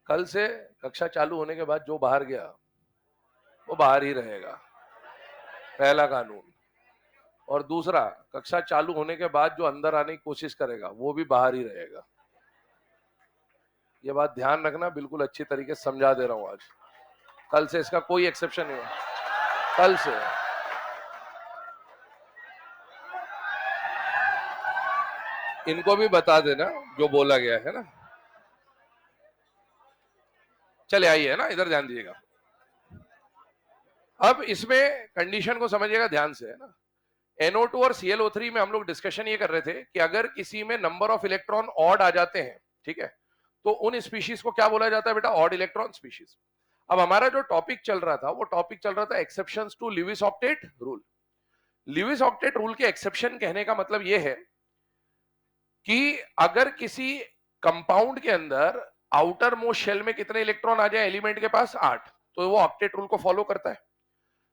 Speaker 1: कल से कक्षा चालू होने के बाद जो बाहर गया वो बाहर ही रहेगा, पहला कानून। और दूसरा, कक्षा चालू होने के बाद जो अंदर आने की कोशिश करेगा वो भी बाहर ही रहेगा। ये बात ध्यान रखना, बिल्कुल अच्छी तरीके से समझा दे रहा हूं आज। कल से इसका कोई एक्सेप्शन नहीं है, कल से। इनको भी बता देना जो बोला गया है ना। चले आइए, है ना, इधर ध्यान दीजिएगा। अब इसमें कंडीशन को समझिएगा ध्यान से, है ना। NO2 और ClO3 में हम लोग डिस्कशन ये कर रहे थे कि अगर किसी में नंबर ऑफ इलेक्ट्रॉन ऑड आ जाते हैं, ठीक है, तो उन स्पीशीज को क्या बोला जाता है बेटा? Odd electron species. अब हमारा जो टॉपिक चल रहा था, वो टॉपिक चल रहा था exceptions to Lewis octet rule. Lewis octet rule के एक्सेप्शन कहने का मतलब ये है कि अगर किसी कंपाउंड के अंदर आउटर मोस्ट शेल में कितने इलेक्ट्रॉन आ जाए एलिमेंट के पास? 8, तो वो ऑक्टेट रूल को फॉलो करता है।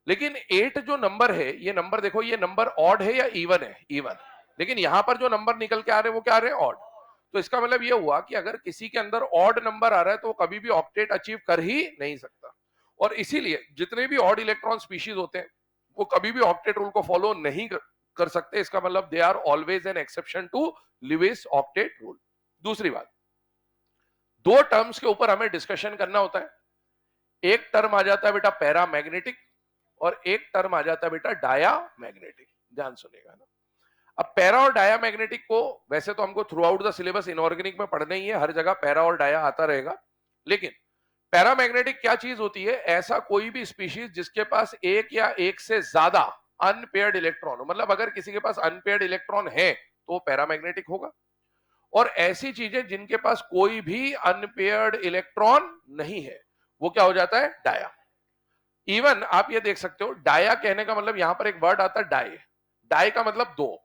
Speaker 1: लेकिन 8 जो नंबर है, ये नंबर देखो, ये नंबर ऑड है या इवन है? इवन। लेकिन यहां पर जो नंबर निकल के आ रहे हैं वो क्या आ रहे हैं? ऑड। तो इसका मतलब ये हुआ कि अगर किसी के अंदर ऑड नंबर आ रहा है तो वो कभी भी ऑक्टेट अचीव कर ही नहीं सकता। और इसीलिए जितने भी ऑड इलेक्ट्रॉन स्पीशीज होते हैं वो कभी भी ऑक्टेट रूल को फॉलो नहीं कर सकते। इसका मतलब they are always an exception to Lewis octet rule. दूसरी बात, दो टर्म्स के ऊपर हमें डिस्कशन करना होता है। एक टर्म आ जाता है बेटा पैरा मैग्नेटिक, और एक टर्म आ जाता है बेटा डाया मैग्नेटिक। ध्यान सुनेगा ना। अब पैरा और डाया मैग्नेटिक को वैसे तो हमको through out the syllabus inorganic में पढ़ना ही है, हर जगह पैरा और डाया आता रहेगा। लेकिन पैरामैग्नेटिक क्या चीज होती है? ऐसा कोई भी स्पीशीज जिसके पास एक या एक से ज्यादा अनपेयर्ड इलेक्ट्रॉन हो, मतलब अगर किसी के पास अनपेयर्ड इलेक्ट्रॉन है तो पैरामैग्नेटिक होगा। और ऐसी चीजें जिनके पास कोई भी अनपेयर्ड इलेक्ट्रॉन नहीं है, वो क्या हो जाता है? डाया। इवन आप ये देख सकते हो, डाया कहने का मतलब यहां पर एक वर्ड आता है डाई। डाई का मतलब दो,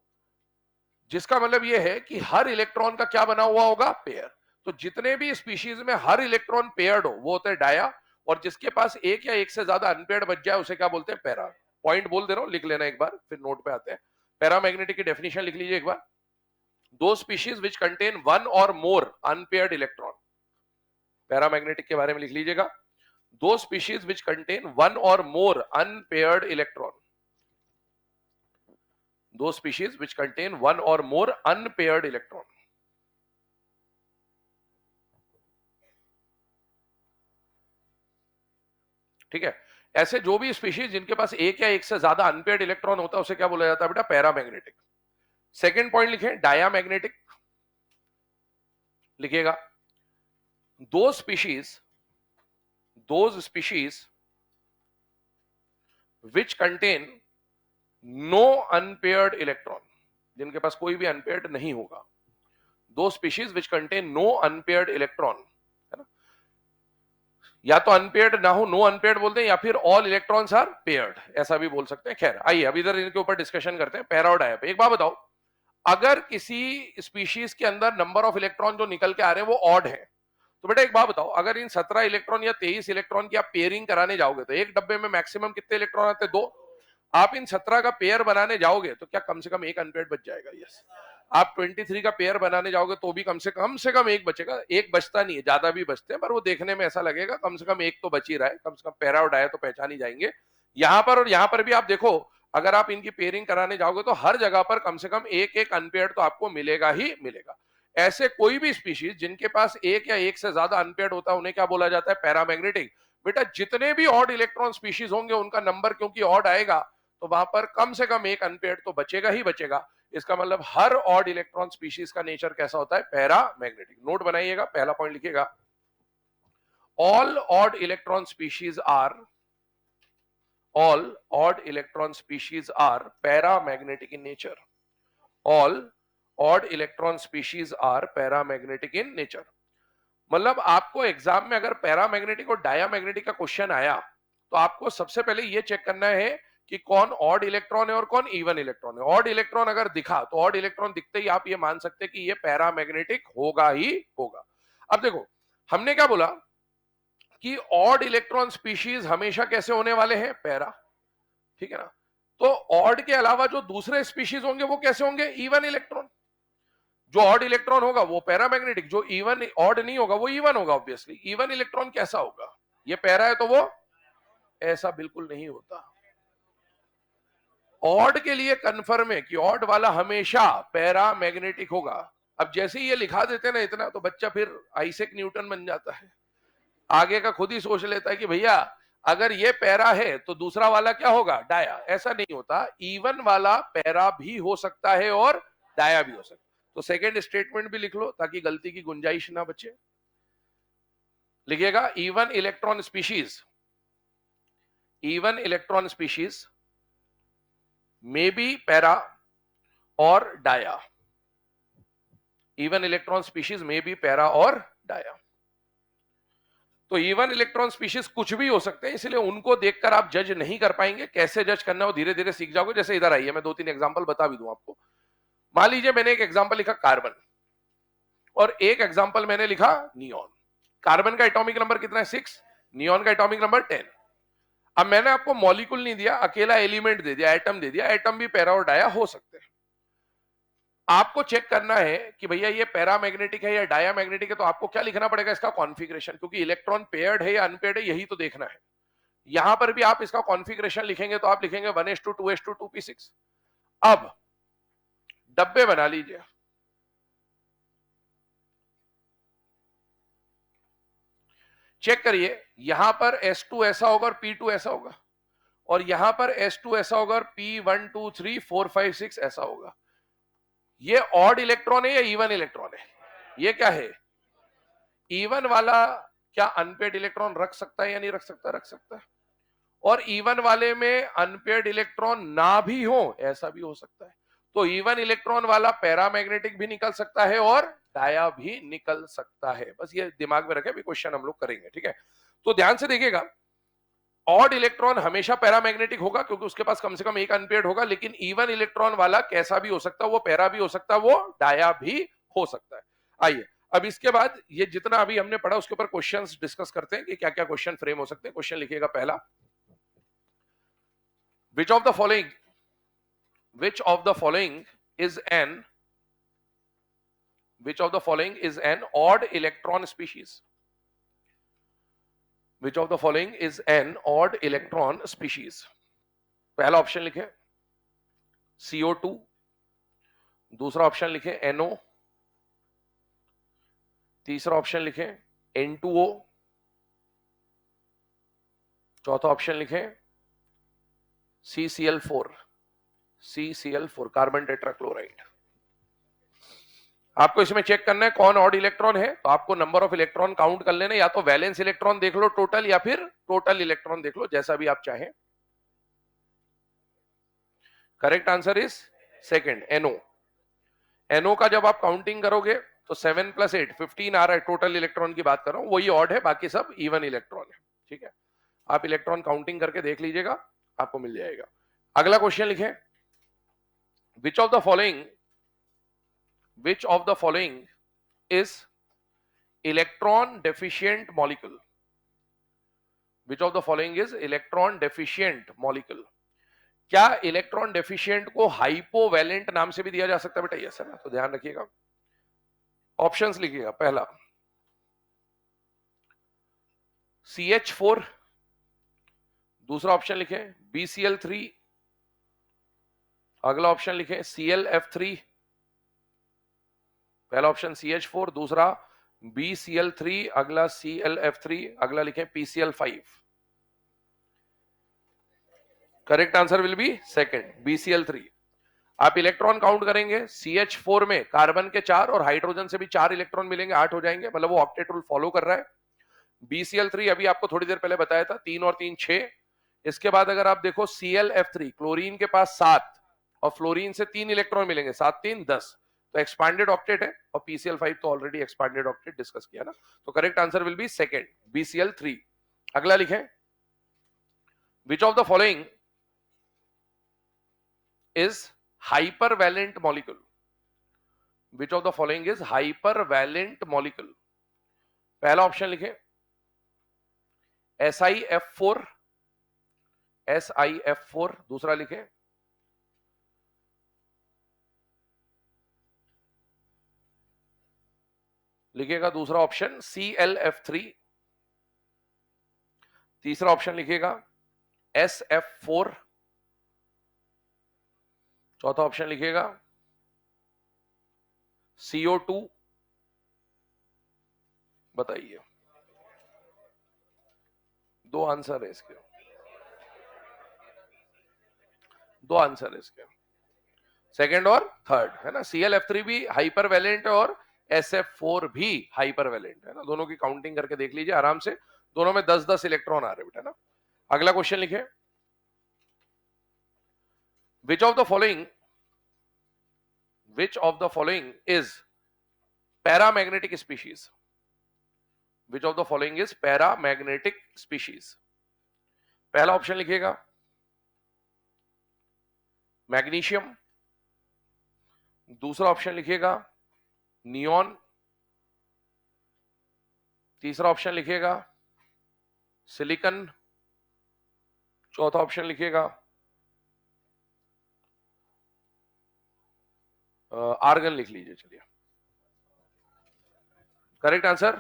Speaker 1: जिसका मतलब यह है कि हर इलेक्ट्रॉन का क्या बना हुआ होगा? पेयर। तो जितने भी स्पीशीज में हर इलेक्ट्रॉन पेयर्ड हो वो होते हैं डाया, और जिसके पास एक या एक से ज्यादा अनपेयर्ड बच जाए उसे क्या बोलते हैं? पैरा। पॉइंट बोल दे रहा हूं, लिख लेना एक बार, फिर नोट पे आते हैं। पैरामैग्नेटिक की डेफिनेशन लिख लीजिए एक बार। दो स्पीशीज विच कंटेन वन और मोर अनपेयर्ड इलेक्ट्रॉन। पैरामैग्नेटिक के बारे में लिख लीजिएगा, दो स्पीशीज विच कंटेन वन और मोर अनपेयर्ड इलेक्ट्रॉन। दो स्पीशीज विच कंटेन वन और मोर अनपेयर्ड इलेक्ट्रॉन। ठीक है, ऐसे जो भी स्पीशीज जिनके पास एक या एक से ज्यादा अनपेयर्ड इलेक्ट्रॉन होता है उसे क्या बोला जाता है बेटा? पैरामैग्नेटिक। सेकेंड पॉइंट लिखे डायामैग्नेटिक, लिखिएगा those species which contain no unpaired electron, जिनके पास कोई भी अनपेयर्ड नहीं होगा। Those species which contain no unpaired electron, है ना? या तो अनपेयर्ड ना हो, नो अनपेयर्ड बोलते हैं, या फिर ऑल इलेक्ट्रॉन्स आर पेयर्ड, ऐसा भी बोल सकते हैं। खैर आइए अब इधर इनके ऊपर डिस्कशन करते हैं, पैरा और डाया पे। एक बात बताओ, अगर किसी स्पीशीज के अंदर नंबर ऑफ इलेक्ट्रॉन जो निकल के आ रहे हैं वो ऑड है, तो बेटा एक बात बताओ, अगर इन 17 इलेक्ट्रॉन या 23 इलेक्ट्रॉन की आप पेयरिंग कराने जाओगे तो एक डब्बे में मैक्सिमम कितने इलेक्ट्रॉन आते हैं? 2। आप इन 17 का पेयर बनाने जाओगे तो क्या कम से कम एक अनपेयर्ड बच जाएगा? यस। आप 23 का पेयर बनाने जाओगे तो भी कम से कम एक बचेगा। एक बचता नहीं है, ज्यादा भी बचते हैं, पर वो देखने में ऐसा लगेगा कम से कम एक तो बच ही रहा है, कम से कम पैरा और डाया तो पहचान ही जाएंगे। यहां पर और यहां पर भी आप देखो, अगर आप इनकी पेयरिंग कराने जाओगे तो हर जगह पर कम से कम एक एक अनपेयर्ड तो आपको मिलेगा ही मिलेगा। ऐसे कोई भी स्पीशीज जिनके पास एक या एक से ज्यादा अनपेयर्ड होता है उन्हें क्या बोला जाता है? पैरामैग्नेटिक। बेटा जितने भी ऑड इलेक्ट्रॉन स्पीशीज होंगे उनका नंबर क्योंकि ऑड आएगा तो वहां पर कम से कम एक अनपेयर्ड तो बचेगा ही बचेगा। इसका मतलब हर ऑड इलेक्ट्रॉन स्पीशीज का नेचर कैसा होता है? पैरामैग्नेटिक। नोट बनाइएगा, पहला पॉइंट लिखिएगा, all odd electron species are all odd electron species are paramagnetic in nature. All odd electron species are paramagnetic in nature. मतलब आपको एग्जाम में अगर पैरामैग्नेटिक और डायामैग्नेटिक का क्वेश्चन आया तो आपको सबसे पहले ये चेक करना है कि कौन ऑड इलेक्ट्रॉन है और कौन इवन इलेक्ट्रॉन है। ऑड इलेक्ट्रॉन अगर दिखा तो ऑड इलेक्ट्रॉन दिखते ही आप ये मान सकते हैं कि ये पैरामैग्नेटिक होगा ही होगा। अब देखो हमने क्या बोला कि ऑड इलेक्ट्रॉन स्पीशीज हमेशा कैसे होने वाले हैं? पैरा। ठीक है ना? तो ऑड के अलावा जो दूसरे स्पीशीज होंगे वो कैसे होंगे? Even electron. जो ऑड इलेक्ट्रॉन होगा वो पैरामैग्नेटिक, जो इवन ऑड नहीं होगा वो इवन होगा। ऑब्वियसली इवन इलेक्ट्रॉन कैसा होगा? ये पैरा है तो वो ऐसा बिल्कुल नहीं होता। ऑड के लिए कंफर्म है कि ऑड वाला हमेशा पैरामैग्नेटिक होगा। अब जैसे ही ये लिखा देते ना इतना तो बच्चा फिर आइजैक न्यूटन बन जाता है, आगे का खुद ही सोच लेता है कि भैया अगर ये पैरा है तो दूसरा वाला क्या होगा? डाया। ऐसा नहीं होता, इवन वाला पैरा भी हो सकता है और डाया भी हो सकता है। तो सेकेंड स्टेटमेंट भी लिख लो ताकि गलती की गुंजाइश ना बचे। लिखिएगा even electron species may be para और dia. Even electron species may be para और डाया। तो इवन इलेक्ट्रॉन स्पीशीज कुछ भी हो सकते हैं, इसलिए उनको देखकर आप जज नहीं कर पाएंगे। कैसे जज करना है वो धीरे धीरे सीख जाओगे। जैसे इधर आइए, मैं 2-3 एग्जांपल बता भी दूं आपको। मान लीजिए मैंने एक एग्जांपल लिखा कार्बन और एक एग्जांपल मैंने लिखा नियॉन। कार्बन का एटॉमिक नंबर कितना है? 6। नियॉन का एटॉमिक नंबर 10। अब मैंने आपको मॉलिक्यूल नहीं दिया, अकेला एलिमेंट दे दिया, एटम दे दिया। एटम भी पैरा और डाया हो सकते हैं। आपको चेक करना है कि भैया ये पैरामैग्नेटिक है या डायामैग्नेटिक है, तो आपको क्या लिखना पड़ेगा? इसका कॉन्फ़िगरेशन, क्योंकि इलेक्ट्रॉन पेयर्ड है या अनपेयर्ड है यही तो देखना है। यहां पर भी आप इसका कॉन्फ़िगरेशन लिखेंगे तो आप लिखेंगे 1s2 2s2 2p6। अब डब्बे बना लीजिए, चेक करिए, यहां पर S2 ऐसा होगा और P2 ऐसा होगा, और यहां पर S2 ऐसा होगा और P1 2 3 4 5 6 ऐसा होगा। ये ऑड इलेक्ट्रॉन है या इवन इलेक्ट्रॉन है? ये क्या है? इवन वाला क्या अनपेयर्ड इलेक्ट्रॉन रख सकता है या नहीं रख सकता? रख सकता है। और इवन वाले में अनपेयर्ड इलेक्ट्रॉन ना भी हो, ऐसा भी हो सकता है। तो इवन इलेक्ट्रॉन वाला पैरामैग्नेटिक भी निकल सकता है और डाया भी निकल सकता है। बस ये दिमाग में रखें, अभी क्वेश्चन हम लोग करेंगे। ठीक है, तो ध्यान से देखिएगा, ऑड इलेक्ट्रॉन हमेशा पैरामैग्नेटिक होगा क्योंकि उसके पास कम से कम एक अनपेयर्ड होगा। लेकिन इवन इलेक्ट्रॉन वाला कैसा भी हो सकता है, वो पैरा भी हो सकता है, वो डाया भी हो सकता है। आइए अब इसके बाद ये जितना अभी हमने पढ़ा उसके ऊपर क्वेश्चंस डिस्कस करते हैं कि क्या क्या क्वेश्चन फ्रेम हो सकते हैं। क्वेश्चन लिखिएगा पहला, which of the following is an odd electron species? Which of the following is an odd electron species? पहला ऑप्शन लिखे CO2, दूसरा ऑप्शन लिखें NO, तीसरा ऑप्शन लिखें N2O, चौथा ऑप्शन लिखें CCl4, CCl4 कार्बन टेट्राक्लोराइड। आपको इसमें चेक करना है कौन ऑड इलेक्ट्रॉन है, तो आपको नंबर ऑफ इलेक्ट्रॉन काउंट कर लेना, या तो वैलेंस इलेक्ट्रॉन देख लो टोटल, या फिर टोटल इलेक्ट्रॉन देख लो, जैसा भी आप चाहें। Correct answer is second, NO। NO का जब आप काउंटिंग करोगे तो 7 + 8 15 आ रहा है, टोटल इलेक्ट्रॉन की बात कर रहा हूं, वही ऑड है, बाकी सब इवन इलेक्ट्रॉन है। ठीक है, आप इलेक्ट्रॉन काउंटिंग करके देख लीजिएगा, आपको मिल जाएगा। अगला क्वेश्चन लिखें, which of the following is electron deficient molecule? Which of the following is electron deficient molecule? क्या इलेक्ट्रॉन डेफिशिएंट को हाइपोवैलेंट नाम से भी दिया जा सकता है बेटा? यस है ना, तो ध्यान रखिएगा, ऑप्शंस लिखिएगा। पहला CH4, दूसरा ऑप्शन लिखें BCl3, अगला ऑप्शन लिखें ClF3। पहला ऑप्शन CH4, दूसरा BCl3, अगला ClF3, अगला लिखें PCl5। Correct answer will be second, BCl3। आप इलेक्ट्रॉन काउंट करेंगे, CH4 में कार्बन के 4 और हाइड्रोजन से भी 4 इलेक्ट्रॉन मिलेंगे, 8 हो जाएंगे, मतलब वो ऑक्टेट रूल फॉलो कर रहा है। BCl3 अभी आपको थोड़ी देर पहले बताया था, 3 और 3 6। इसके बाद अगर आप देखो ClF3, क्लोरीन के पास 7 और फ्लोरीन से 3 इलेक्ट्रॉन मिलेंगे, 7 3 10, तो एक्सपांडेड ऑक्टेट है, और PCl5 तो ऑलरेडी एक्सपांडेड ऑक्टेट डिस्कस किया ना, तो correct answer will be second, BCl3। अगला लिखें, which of the following is hypervalent molecule? Which of the following is hypervalent molecule? पहला ऑप्शन लिखें SiF4, SiF4, दूसरा लिखें लिखेगा दूसरा ऑप्शन ClF3, तीसरा ऑप्शन लिखेगा SF4, चौथा ऑप्शन लिखेगा CO2। बताइए, दो आंसर है इसके, दो आंसर है इसके, सेकंड और थर्ड है ना। ClF3 भी हाइपरवैलेंट है और SF4 भी हाइपरवैलेंट है ना, दोनों की काउंटिंग करके देख लीजिए आराम से, दोनों में 10-10 इलेक्ट्रॉन आ रहे बेटा ना। अगला क्वेश्चन लिखे, which of the following is paramagnetic species? Which of the following is paramagnetic species? पहला ऑप्शन लिखिएगा मैग्नीशियम, दूसरा ऑप्शन लिखिएगा नियॉन, तीसरा ऑप्शन लिखिएगा सिलिकॉन, चौथा ऑप्शन लिखिएगा आर्गन लिख लीजिए। चलिए, correct answer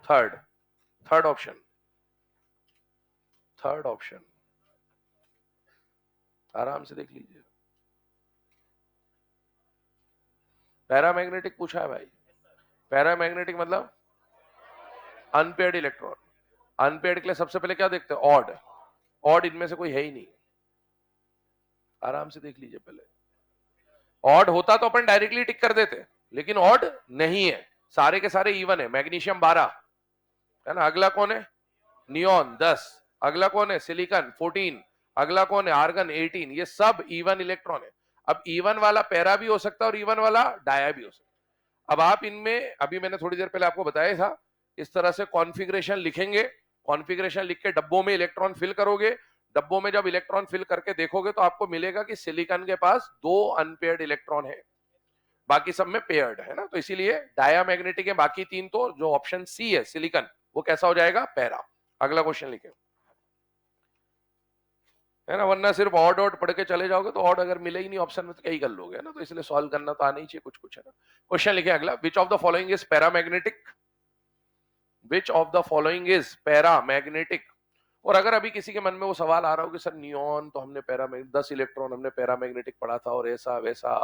Speaker 1: third option, third option, आराम से देख लीजिए। पैरामैग्नेटिक पूछा है भाई, पैरामैग्नेटिक मतलब अनपेयर्ड इलेक्ट्रॉन। अनपेयर्ड के लिए सबसे पहले क्या देखते हैं? ऑड। ऑड इनमें से कोई है ही नहीं, आराम से देख लीजिए। पहले ऑड होता तो अपन डायरेक्टली टिक कर देते, लेकिन ऑड नहीं है, सारे के सारे इवन है। मैग्नीशियम 12 है ना, अगला कौन है? नियॉन 10, अगला कौन है? सिलिकॉन 14, अगला कौन है? आर्गन 18। ये सब इवन इलेक्ट्रॉन है। अब इवन वाला पैरा भी हो सकता है और इवन वाला डाया भी हो सकता है। अब आप इनमें, अभी मैंने थोड़ी देर पहले आपको बताया था, इस तरह से कॉन्फ़िगरेशन लिखेंगे, कॉन्फ़िगरेशन लिख के डब्बों में इलेक्ट्रॉन फिल करोगे, डब्बों में जब इलेक्ट्रॉन फिल करके देखोगे तो आपको मिलेगा कि सिलिकॉन के पास 2 अनपेयर्ड इलेक्ट्रॉन है, बाकी सब में पेयर्ड है ना, तो इसीलिए डायामैग्नेटिक है। बाकी 3 तो जो ऑप्शन सी है सिलिकॉन, वो कैसा हो जाएगा? पैरा। अगला क्वेश्चन लिखे, है ना, वरना सिर्फ ऑड ऑड पढ़ के चले जाओगे तो ऑड अगर मिले ही नहीं ऑप्शन में तो क्या ही कर लोगे, है ना, तो इसलिए सॉल्व करना तो आना ही चाहिए कुछ कुछ, है ना। क्वेश्चन लिखे अगला, which of the following is paramagnetic? Which of the following is paramagnetic? और अगर अभी किसी के मन में वो सवाल आ रहा हो कि सर नियॉन तो हमने 10 इलेक्ट्रॉन हमने पैरामैग्नेटिक पढ़ा था और ऐसा वैसा,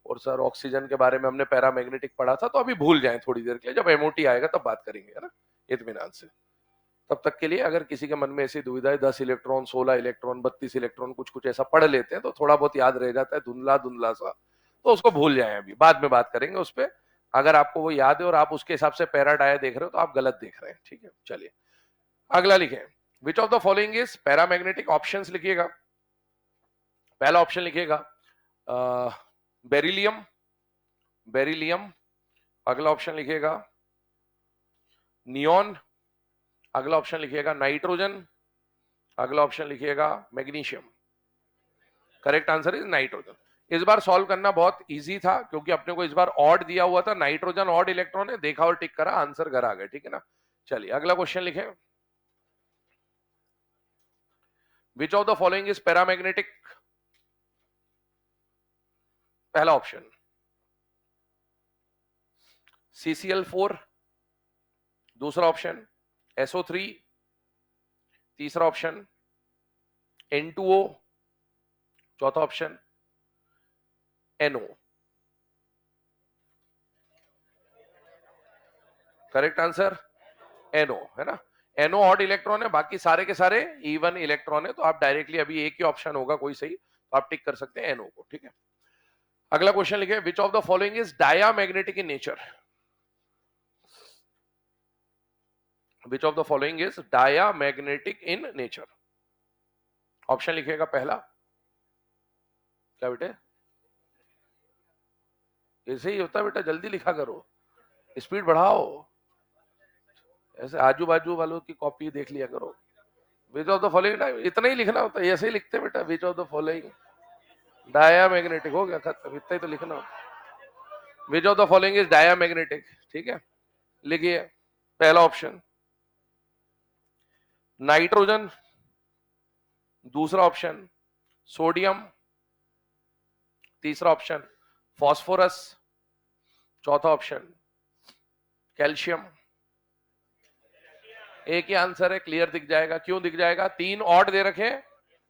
Speaker 1: और सर ऑक्सीजन के बारे में हमने पैरामैग्नेटिक पढ़ा था, तो अभी भूल जाएं थोड़ी देर के लिए, जब एमओटी आएगा तब बात करेंगे, है ना, इत्मीनान से। तब तक के लिए अगर किसी के मन में ऐसी दुविधा है, 10 इलेक्ट्रॉन, 16 इलेक्ट्रॉन, 32 इलेक्ट्रॉन, कुछ कुछ ऐसा पढ़ लेते हैं तो थोड़ा बहुत याद रह जाता है, धुंधला धुंधला सा, तो उसको भूल जाए, अभी बाद में बात करेंगे उस पर। अगर आपको वो याद है और आप उसके हिसाब से पैरा डाया देख रहे हो तो आप गलत देख रहे हैं, ठीक है। चलिए अगला लिखें, which of the following is paramagnetic, options लिखिएगा। पहला ऑप्शन लिखिएगा बेरिलियम, बेरिलियम। अगला ऑप्शन लिखिएगा नियॉन। अगला ऑप्शन लिखिएगा नाइट्रोजन। अगला ऑप्शन लिखिएगा magnesium. Correct answer is nitrogen. इस बार सॉल्व करना बहुत इजी था क्योंकि अपने को इस बार ऑड दिया हुआ था, नाइट्रोजन ऑड इलेक्ट्रॉन है, देखा और टिक करा, आंसर घर आ गए, ठीक है ना। चलिए अगला क्वेश्चन लिखें, which of the following is paramagnetic. पहला ऑप्शन CCl4, दूसरा ऑप्शन SO3, तीसरा ऑप्शन N2O, चौथा option NO। Correct answer NO है ना। NO ऑड इलेक्ट्रॉन है, बाकी सारे के सारे इवन इलेक्ट्रॉन है, तो आप डायरेक्टली अभी एक ही ऑप्शन होगा कोई सही, तो आप टिक कर सकते हैं NO को, ठीक है। अगला क्वेश्चन लिखे, which of the following is diamagnetic in nature. Which of the following is diamagnetic in nature. Option लिखिएगा पहला, क्या बेटे, ऐसे ही होता है बेटा, जल्दी लिखा करो, स्पीड बढ़ाओ, ऐसे आजू बाजू वालों की कॉपी देख लिया करो। विच ऑफ द फॉलोइंग, इतना ही लिखना होता है, ऐसे ही लिखते हैं बेटा, which of the following diamagnetic, हो गया खत्म, इतना ही तो लिखना होता है। Which of the following is diamagnetic, ठीक है। लिखिए पहला ऑप्शन नाइट्रोजन, दूसरा ऑप्शन सोडियम, तीसरा ऑप्शन फॉस्फोरस, चौथा ऑप्शन कैल्शियम। एक ही आंसर है, क्लियर दिख जाएगा। क्यों दिख जाएगा, तीन ऑड दे रखे हैं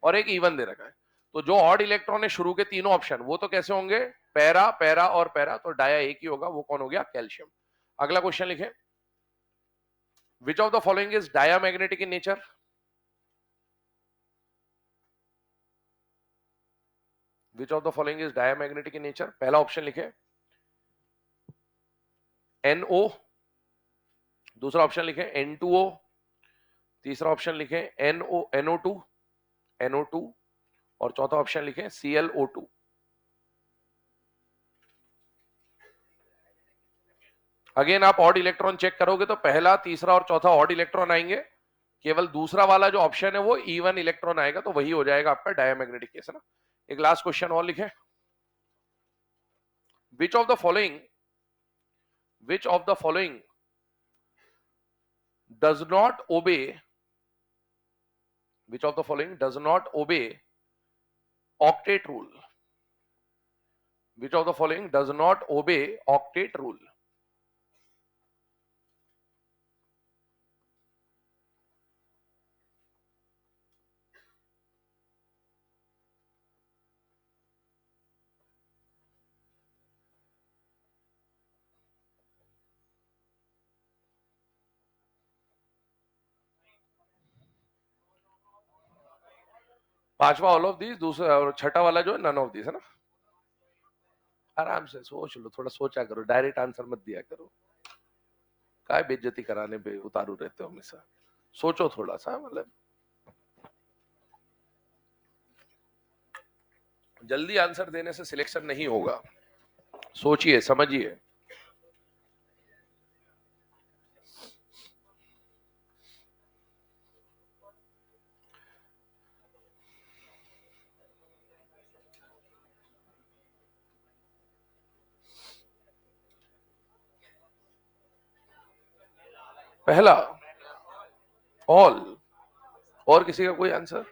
Speaker 1: और एक इवन दे रखा है, तो जो ऑड इलेक्ट्रॉन है शुरू के तीनों ऑप्शन वो तो कैसे होंगे, पैरा पैरा और पैरा, तो डाया एक ही होगा, वो कौन हो गया, कैल्शियम। अगला क्वेश्चन लिखे, which of the following is diamagnetic in nature. Which of the following is diamagnetic in nature. पहला ऑप्शन लिखे NO, दूसरा ऑप्शन लिखे N2O, तीसरा ऑप्शन लिखे NO2, और चौथा ऑप्शन लिखे ClO2। अगेन आप ऑड इलेक्ट्रॉन चेक करोगे तो पहला, तीसरा और चौथा ऑड इलेक्ट्रॉन आएंगे, केवल दूसरा वाला जो ऑप्शन है वो इवन इलेक्ट्रॉन आएगा, तो वही हो जाएगा आपका डायामैग्नेटिक केस, है ना। एक लास्ट क्वेश्चन और लिखे, which of the following, which of the following does not obey, which of the following does not obey octet rule। which of the following does not obey octet rule। पांचवा all of this, दूसरा और छठा वाला जो है none of this, है ना। आराम से सोच लो, थोड़ा सोचा करो, डायरेक्ट आंसर मत दिया करो, काय बेइज्जती कराने पे उतारू रहते हो हमेशा, सोचो थोड़ा सा, मतलब जल्दी आंसर देने से सिलेक्शन नहीं होगा, सोचिए समझिए। पहला ऑल, और किसी का कोई आंसर,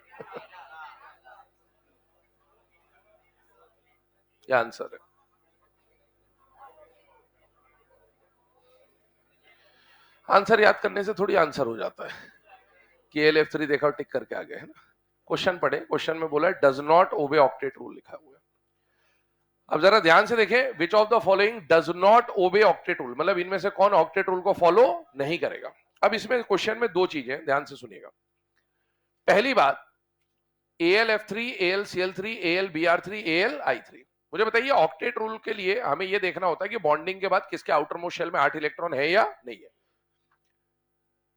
Speaker 1: क्या आंसर है। आंसर याद करने से थोड़ी आंसर हो जाता है, KLF3 देखा टिक करके आ गए है ना। क्वेश्चन पढ़े, क्वेश्चन में बोला does not obey octet rule लिखा हुआ है। अब जरा ध्यान से देखें, which of the following does not obey octet rule, मतलब इनमें से कौन ऑक्टेट रूल को फॉलो नहीं करेगा। अब इसमें क्वेश्चन में दो चीजें, ध्यान से सुनिएगा। पहली बात, AlF3, AlCl3, AlBr3, AlI3। मुझे बताइए ऑक्टेट रूल के लिए हमें यह देखना होता है कि बॉन्डिंग के बाद किसके आउटर मोस्ट शेल में 8 इलेक्ट्रॉन है या नहीं है।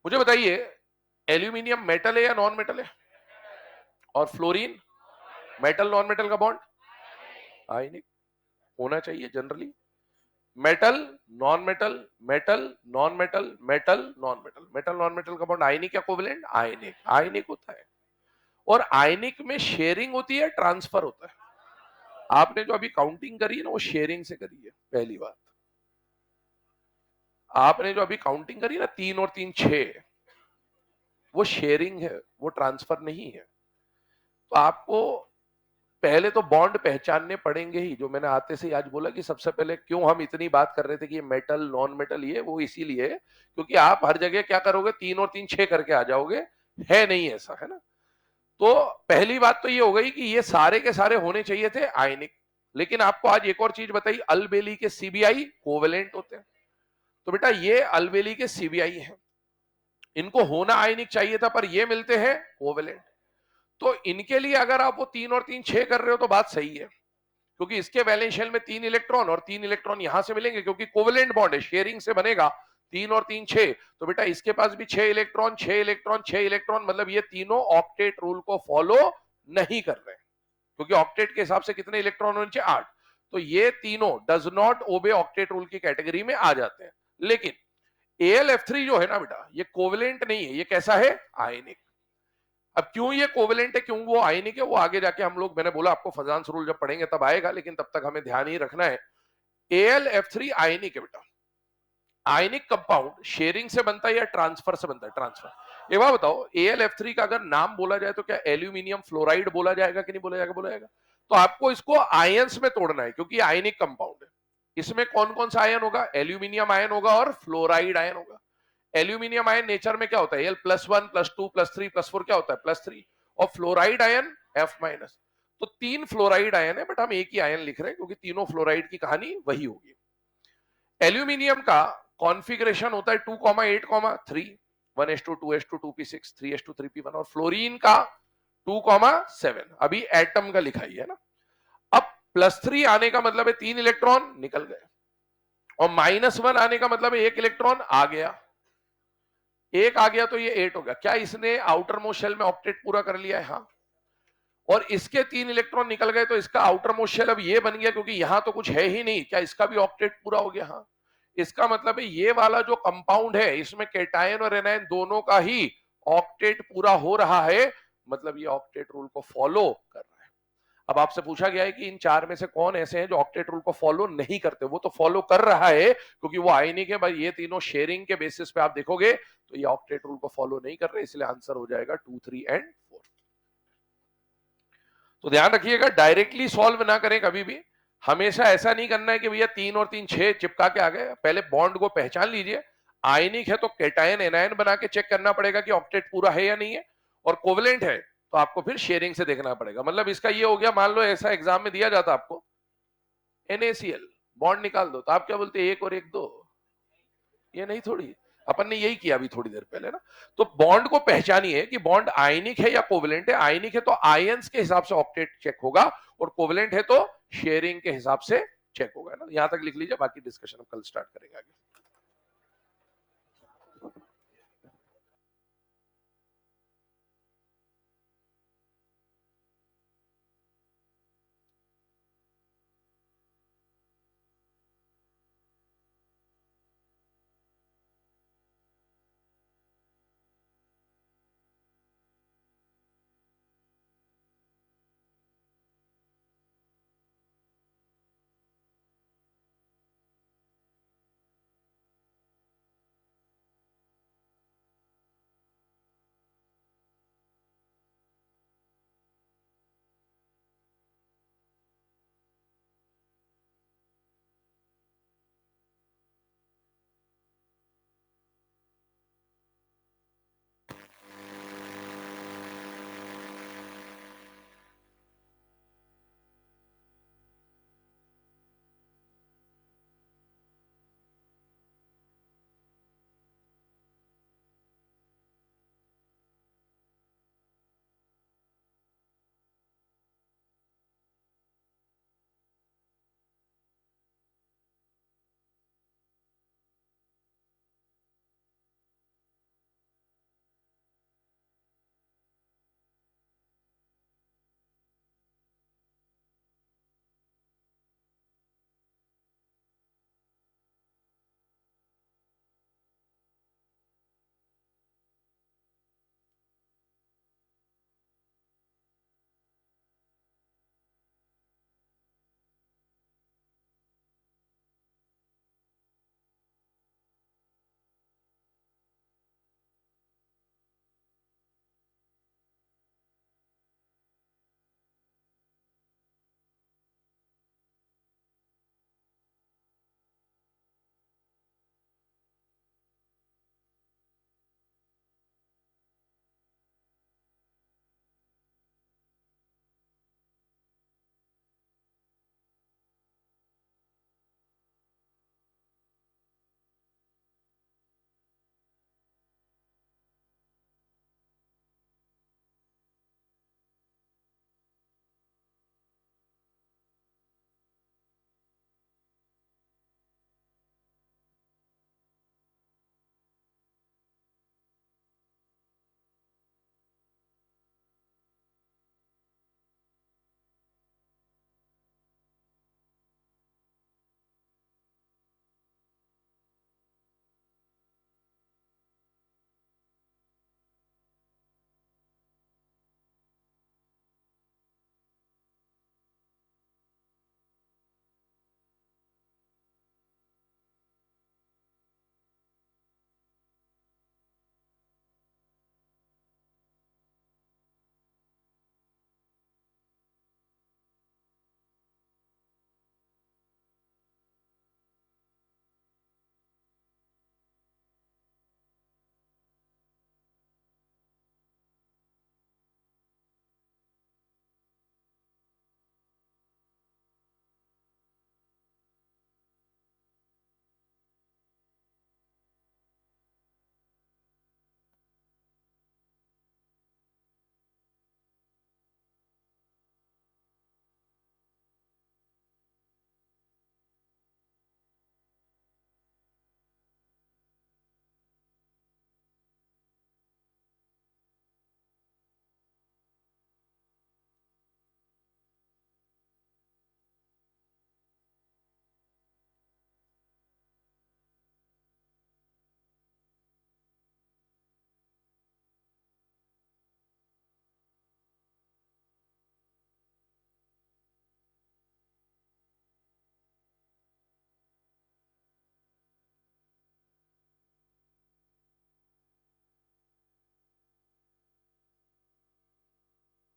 Speaker 1: मुझे बताइए एल्यूमिनियम मेटल है या नॉन मेटल है, और फ्लोरीन मेटल नॉन मेटल का बॉन्ड आयनिक होना चाहिए generally. Metal non metal, metal non metal, metal non metal, metal non metal का बॉन्ड आयनिक या कोवेलेंट, आयनिक, आयनिक होता है। और आयनिक में शेयरिंग होती है, ट्रांसफर होता है। आपने जो अभी काउंटिंग करी है ना, वो शेयरिंग से करी है। पहली बात, आपने जो अभी काउंटिंग करी ना 3 और 3 6, वो शेयरिंग है, वो ट्रांसफर नहीं है। तो आपको पहले तो बॉन्ड पहचानने पड़ेंगे ही, जो मैंने आते से आज बोला कि सबसे पहले क्यों हम इतनी बात कर रहे थे कि ये मेटल नॉन मेटल, ये वो इसीलिए क्योंकि आप हर जगह क्या करोगे, 3 और 3 6 करके आ जाओगे, है नहीं ऐसा, है ना। तो पहली बात तो ये हो गई कि ये सारे के सारे होने चाहिए थे आयनिक। लेकिन आपको आज एक और चीज बताई, अलबेली के सीबीआई कोवेलेंट होते हैं। तो बेटा ये अलबेली के सीबीआई हैं, इनको होना आयनिक चाहिए था पर ये मिलते हैं कोवेलेंट। तो इनके लिए अगर आप वो 3 और 3 6 कर रहे हो तो बात सही है, क्योंकि इसके वैलेंस शेल में 3 इलेक्ट्रॉन और 3 इलेक्ट्रॉन यहां से मिलेंगे, क्योंकि कोवेलेंट बॉन्ड है, शेयरिंग से बनेगा। 3 और 3 6, तो बेटा इसके पास भी 6 इलेक्ट्रॉन 6 इलेक्ट्रॉन 6 इलेक्ट्रॉन, मतलब ये तीनों ऑक्टेट रूल को फॉलो नहीं कर रहे, क्योंकि ऑक्टेट के हिसाब से कितने इलेक्ट्रॉन होने चाहिए, 8। तो ये तीनों does not obey octet rule की कैटेगरी में आ जाते हैं। लेकिन AlF3 जो है ना बेटा, ये कोवेलेंट नहीं है, ये कैसा है, आयनिक। अब क्यों ये कोवेलेंट है, क्यों वो आयनिक है, वो आगे जाके हम लोग, मैंने बोला आपको फजांस रूल जब पढ़ेंगे तब आएगा, लेकिन तब तक हमें ध्यान ही रखना है। AlF3 आयनिक है बेटा। आयनिक कंपाउंड शेयरिंग से बनता है या ट्रांसफर से बनता है, ट्रांसफर। एक बात बताओ, AlF3 का अगर नाम बोला जाए तो क्या एल्यूमिनियम फ्लोराइड बोला जाएगा कि नहीं बोला जाएगा, बोला जाएगा। तो आपको इसको आयंस में तोड़ना है, क्योंकि आयनिक कंपाउंड है। इसमें कौन कौन सा आयन होगा, एल्यूमिनियम आयन होगा और फ्लोराइड आयन होगा। एल्यूमिनियम आयन नेचर में क्या होता है, L+1 +2 +3 +4 क्या होता है, +3। और फ्लोराइड आयन F-। तो 3 फ्लोराइड आयन है, बट हम एक ही आयन लिख रहे हैं क्योंकि तीनों फ्लोराइड की कहानी वही होगी। एल्यूमिनियम का कॉन्फ़िगरेशन होता है 2,8,3, 1s2 2s2 2p6 3s2 3p1, और फ्लोरीन का 2,7। अभी एटम का लिखा ही है ना। अब +3 आने का मतलब है 3 इलेक्ट्रॉन निकल गए, और -1 आने का मतलब है 1 इलेक्ट्रॉन आ गया। 1 आ गया तो ये 8 हो गया। क्या इसने आउटर मोस्ट शेल में ऑक्टेट पूरा कर लिया है, हाँ। और इसके 3 इलेक्ट्रॉन निकल गए तो इसका आउटर मोस्ट शेल अब ये बन गया, क्योंकि यहां तो कुछ है ही नहीं, क्या इसका भी ऑक्टेट पूरा हो गया, हाँ। इसका मतलब है ये वाला जो कंपाउंड है, इसमें केटायन और एनायन दोनों का ही ऑक्टेट पूरा हो रहा है, मतलब ये ऑक्टेट रूल को फॉलो कर रहा है। अब आपसे पूछा गया है कि इन 4 में से कौन ऐसे हैं जो ऑक्टेट रूल को फॉलो नहीं करते। वो तो फॉलो कर रहा है क्योंकि वो आयनिक है भाई। ये तीनों शेयरिंग के बेसिस पे आप देखोगे तो ये ऑक्टेट रूल को फॉलो नहीं कर रहे, इसलिए आंसर हो जाएगा 2, 3 एंड 4। तो ध्यान रखिएगा, डायरेक्टली सॉल्व ना करें कभी भी। हमेशा ऐसा नहीं करना है कि भैया 3 और 3 6 चिपका के आ गए। पहले बॉन्ड को पहचान लीजिए, आयनिक है तो केटायन एनायन बना के चेक करना पड़ेगा कि ऑक्टेट पूरा है या नहीं है, और कोवेलेंट है तो आपको फिर शेयरिंग से देखना पड़ेगा। मतलब इसका ये हो गया, मान लो ऐसा एग्जाम में दिया जाता आपको NaCl बॉन्ड निकाल दो, तो आप क्या बोलते, 1 और 1 2। ये नहीं, थोड़ी अपन ने यही किया अभी थोड़ी देर पहले ना। तो बॉन्ड को पहचानिए कि बॉन्ड आयनिक है या कोवेलेंट है। आयनिक है तो आयंस के हिसाब से ऑक्टेट चेक होगा, और कोवेलेंट है तो शेयरिंग के हिसाब से चेक होगा ना। यहां तक लिख लीजिए, बाकी डिस्कशन हम कल स्टार्ट करेंगे आगे।